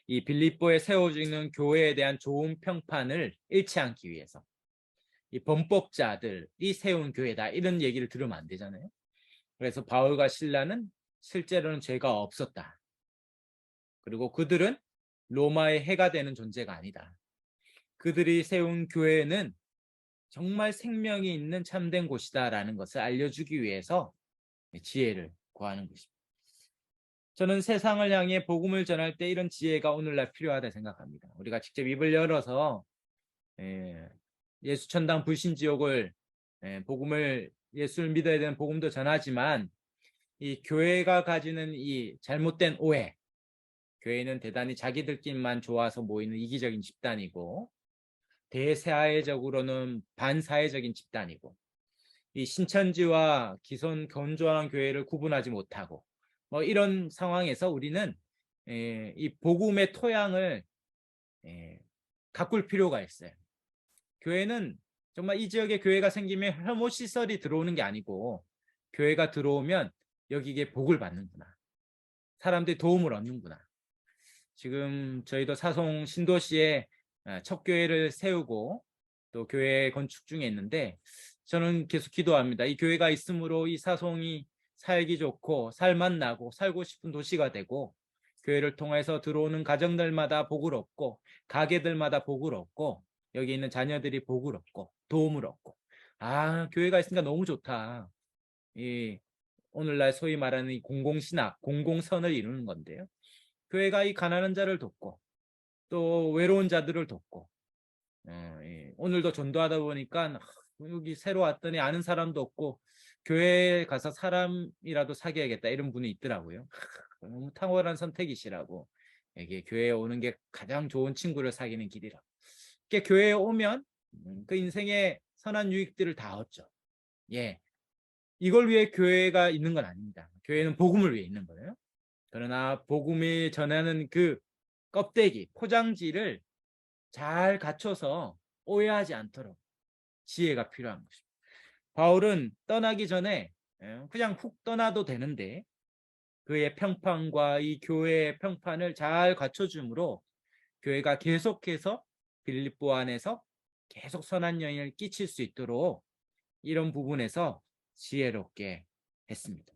이 빌립보에 세워지는 교회에 대한 좋은 평판을 잃지 않기 위해서 이 범법자들이 세운 교회다 이런 얘기를 들으면 안 되잖아요. 그래서 바울과 실라는 실제로는 죄가 없었다. 그리고 그들은 로마의 해가 되는 존재가 아니다. 그들이 세운 교회는 정말 생명이 있는 참된 곳이다라는 것을 알려주기 위해서 지혜를 구하는 것입니다. 저는 세상을 향해 복음을 전할 때 이런 지혜가 오늘날 필요하다 생각합니다. 우리가 직접 입을 열어서 예수 천당 불신 지옥을 복음을 예수를 믿어야 되는 복음도 전하지만 이 교회가 가지는 이 잘못된 오해, 교회는 대단히 자기들끼리만 좋아서 모이는 이기적인 집단이고 대사회적으로는 반사회적인 집단이고 이 신천지와 기존 건조한 교회를 구분하지 못하고 뭐 이런 상황에서 우리는 이 복음의 토양을 가꿀 필요가 있어요. 교회는 정말 이 지역에 교회가 생기면 혐오 시설이 들어오는 게 아니고 교회가 들어오면 여기에 복을 받는구나. 사람들이 도움을 얻는구나. 지금 저희도 사송 신도시에 첫 교회를 세우고 또 교회 건축 중에 있는데 저는 계속 기도합니다. 이 교회가 있으므로 이 사송이 살기 좋고 살맛나고 살고 싶은 도시가 되고 교회를 통해서 들어오는 가정들마다 복을 얻고 가게들마다 복을 얻고 여기 있는 자녀들이 복을 얻고 도움을 얻고 교회가 있으니까 너무 좋다. 이 오늘날 소위 말하는 이 공공신학, 공공선을 이루는 건데요. 교회가 이 가난한 자를 돕고 또 외로운 자들을 돕고 오늘도 전도하다 보니까 여기 새로 왔더니 아는 사람도 없고 교회에 가서 사람이라도 사귀어야겠다 이런 분이 있더라고요. 너무 탁월한 선택이시라고. 이게 교회에 오는 게 가장 좋은 친구를 사귀는 길이라. 이렇게 교회에 오면 그 인생의 선한 유익들을 다 얻죠. 예, 이걸 위해 교회가 있는 건 아닙니다. 교회는 복음을 위해 있는 거예요. 그러나 복음이 전하는 그 껍데기, 포장지를 잘 갖춰서 오해하지 않도록 지혜가 필요한 것입니다. 바울은 떠나기 전에 그냥 훅 떠나도 되는데 그의 평판과 이 교회의 평판을 잘 갖춰줌으로 교회가 계속해서 빌립보 안에서 계속 선한 영향을 끼칠 수 있도록 이런 부분에서 지혜롭게 했습니다.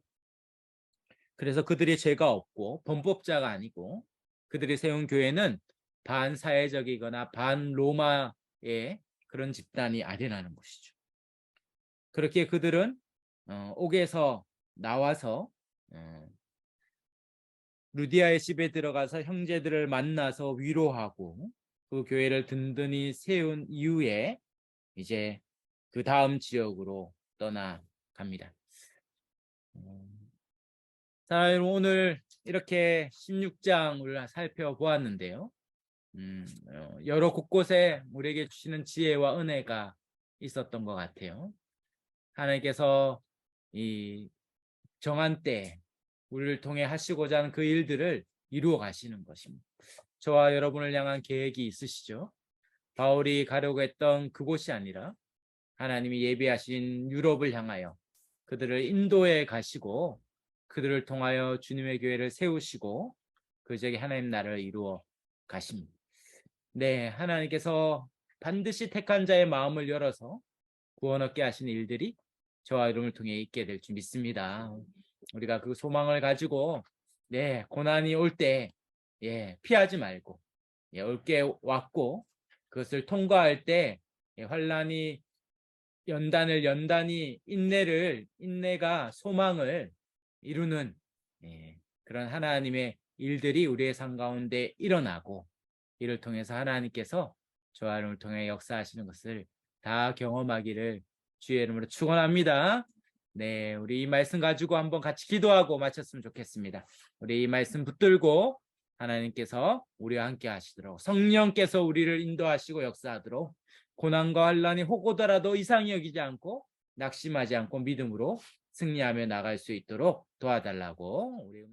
그래서 그들이 죄가 없고 범법자가 아니고 그들이 세운 교회는 반사회적이거나 반로마의 그런 집단이 아니라는 것이죠. 그렇게 그들은 옥에서 나와서 루디아의 집에 들어가서 형제들을 만나서 위로하고 그 교회를 든든히 세운 이후에 이제 그 다음 지역으로 떠나갑니다. 자, 여러분 오늘 이렇게 16장을 살펴보았는데요. 여러 곳곳에 우리에게 주시는 지혜와 은혜가 있었던 것 같아요. 하나님께서 이 정한 때 우리를 통해 하시고자 하는 그 일들을 이루어 가시는 것입니다. 저와 여러분을 향한 계획이 있으시죠? 바울이 가려고 했던 그곳이 아니라 하나님이 예비하신 유럽을 향하여 그들을 인도해 가시고 그들을 통하여 주님의 교회를 세우시고 그 지역에 하나님 나라를 이루어 가십니다. 네, 하나님께서 반드시 택한 자의 마음을 열어서 구원 얻게 하시는 일들이 저와 여러분을 통해 있게 될 줄 믿습니다. 우리가 그 소망을 가지고 고난이 올 때 피하지 말고 올 게 왔고 그것을 통과할 때 환난이 연단이 인내가 소망을 이루는 그런 하나님의 일들이 우리의 삶 가운데 일어나고 이를 통해서 하나님께서 저와 여러분을 통해 역사하시는 것을 다 경험하기를 주의 이름으로 축원합니다. 네, 우리 이 말씀 가지고 한번 같이 기도하고 마쳤으면 좋겠습니다. 우리 이 말씀 붙들고 하나님께서 우리와 함께 하시도록 성령께서 우리를 인도하시고 역사하도록 고난과 환난이 혹 오더라도 이상히 여기지 않고 낙심하지 않고 믿음으로 승리하며 나갈 수 있도록 도와달라고 우리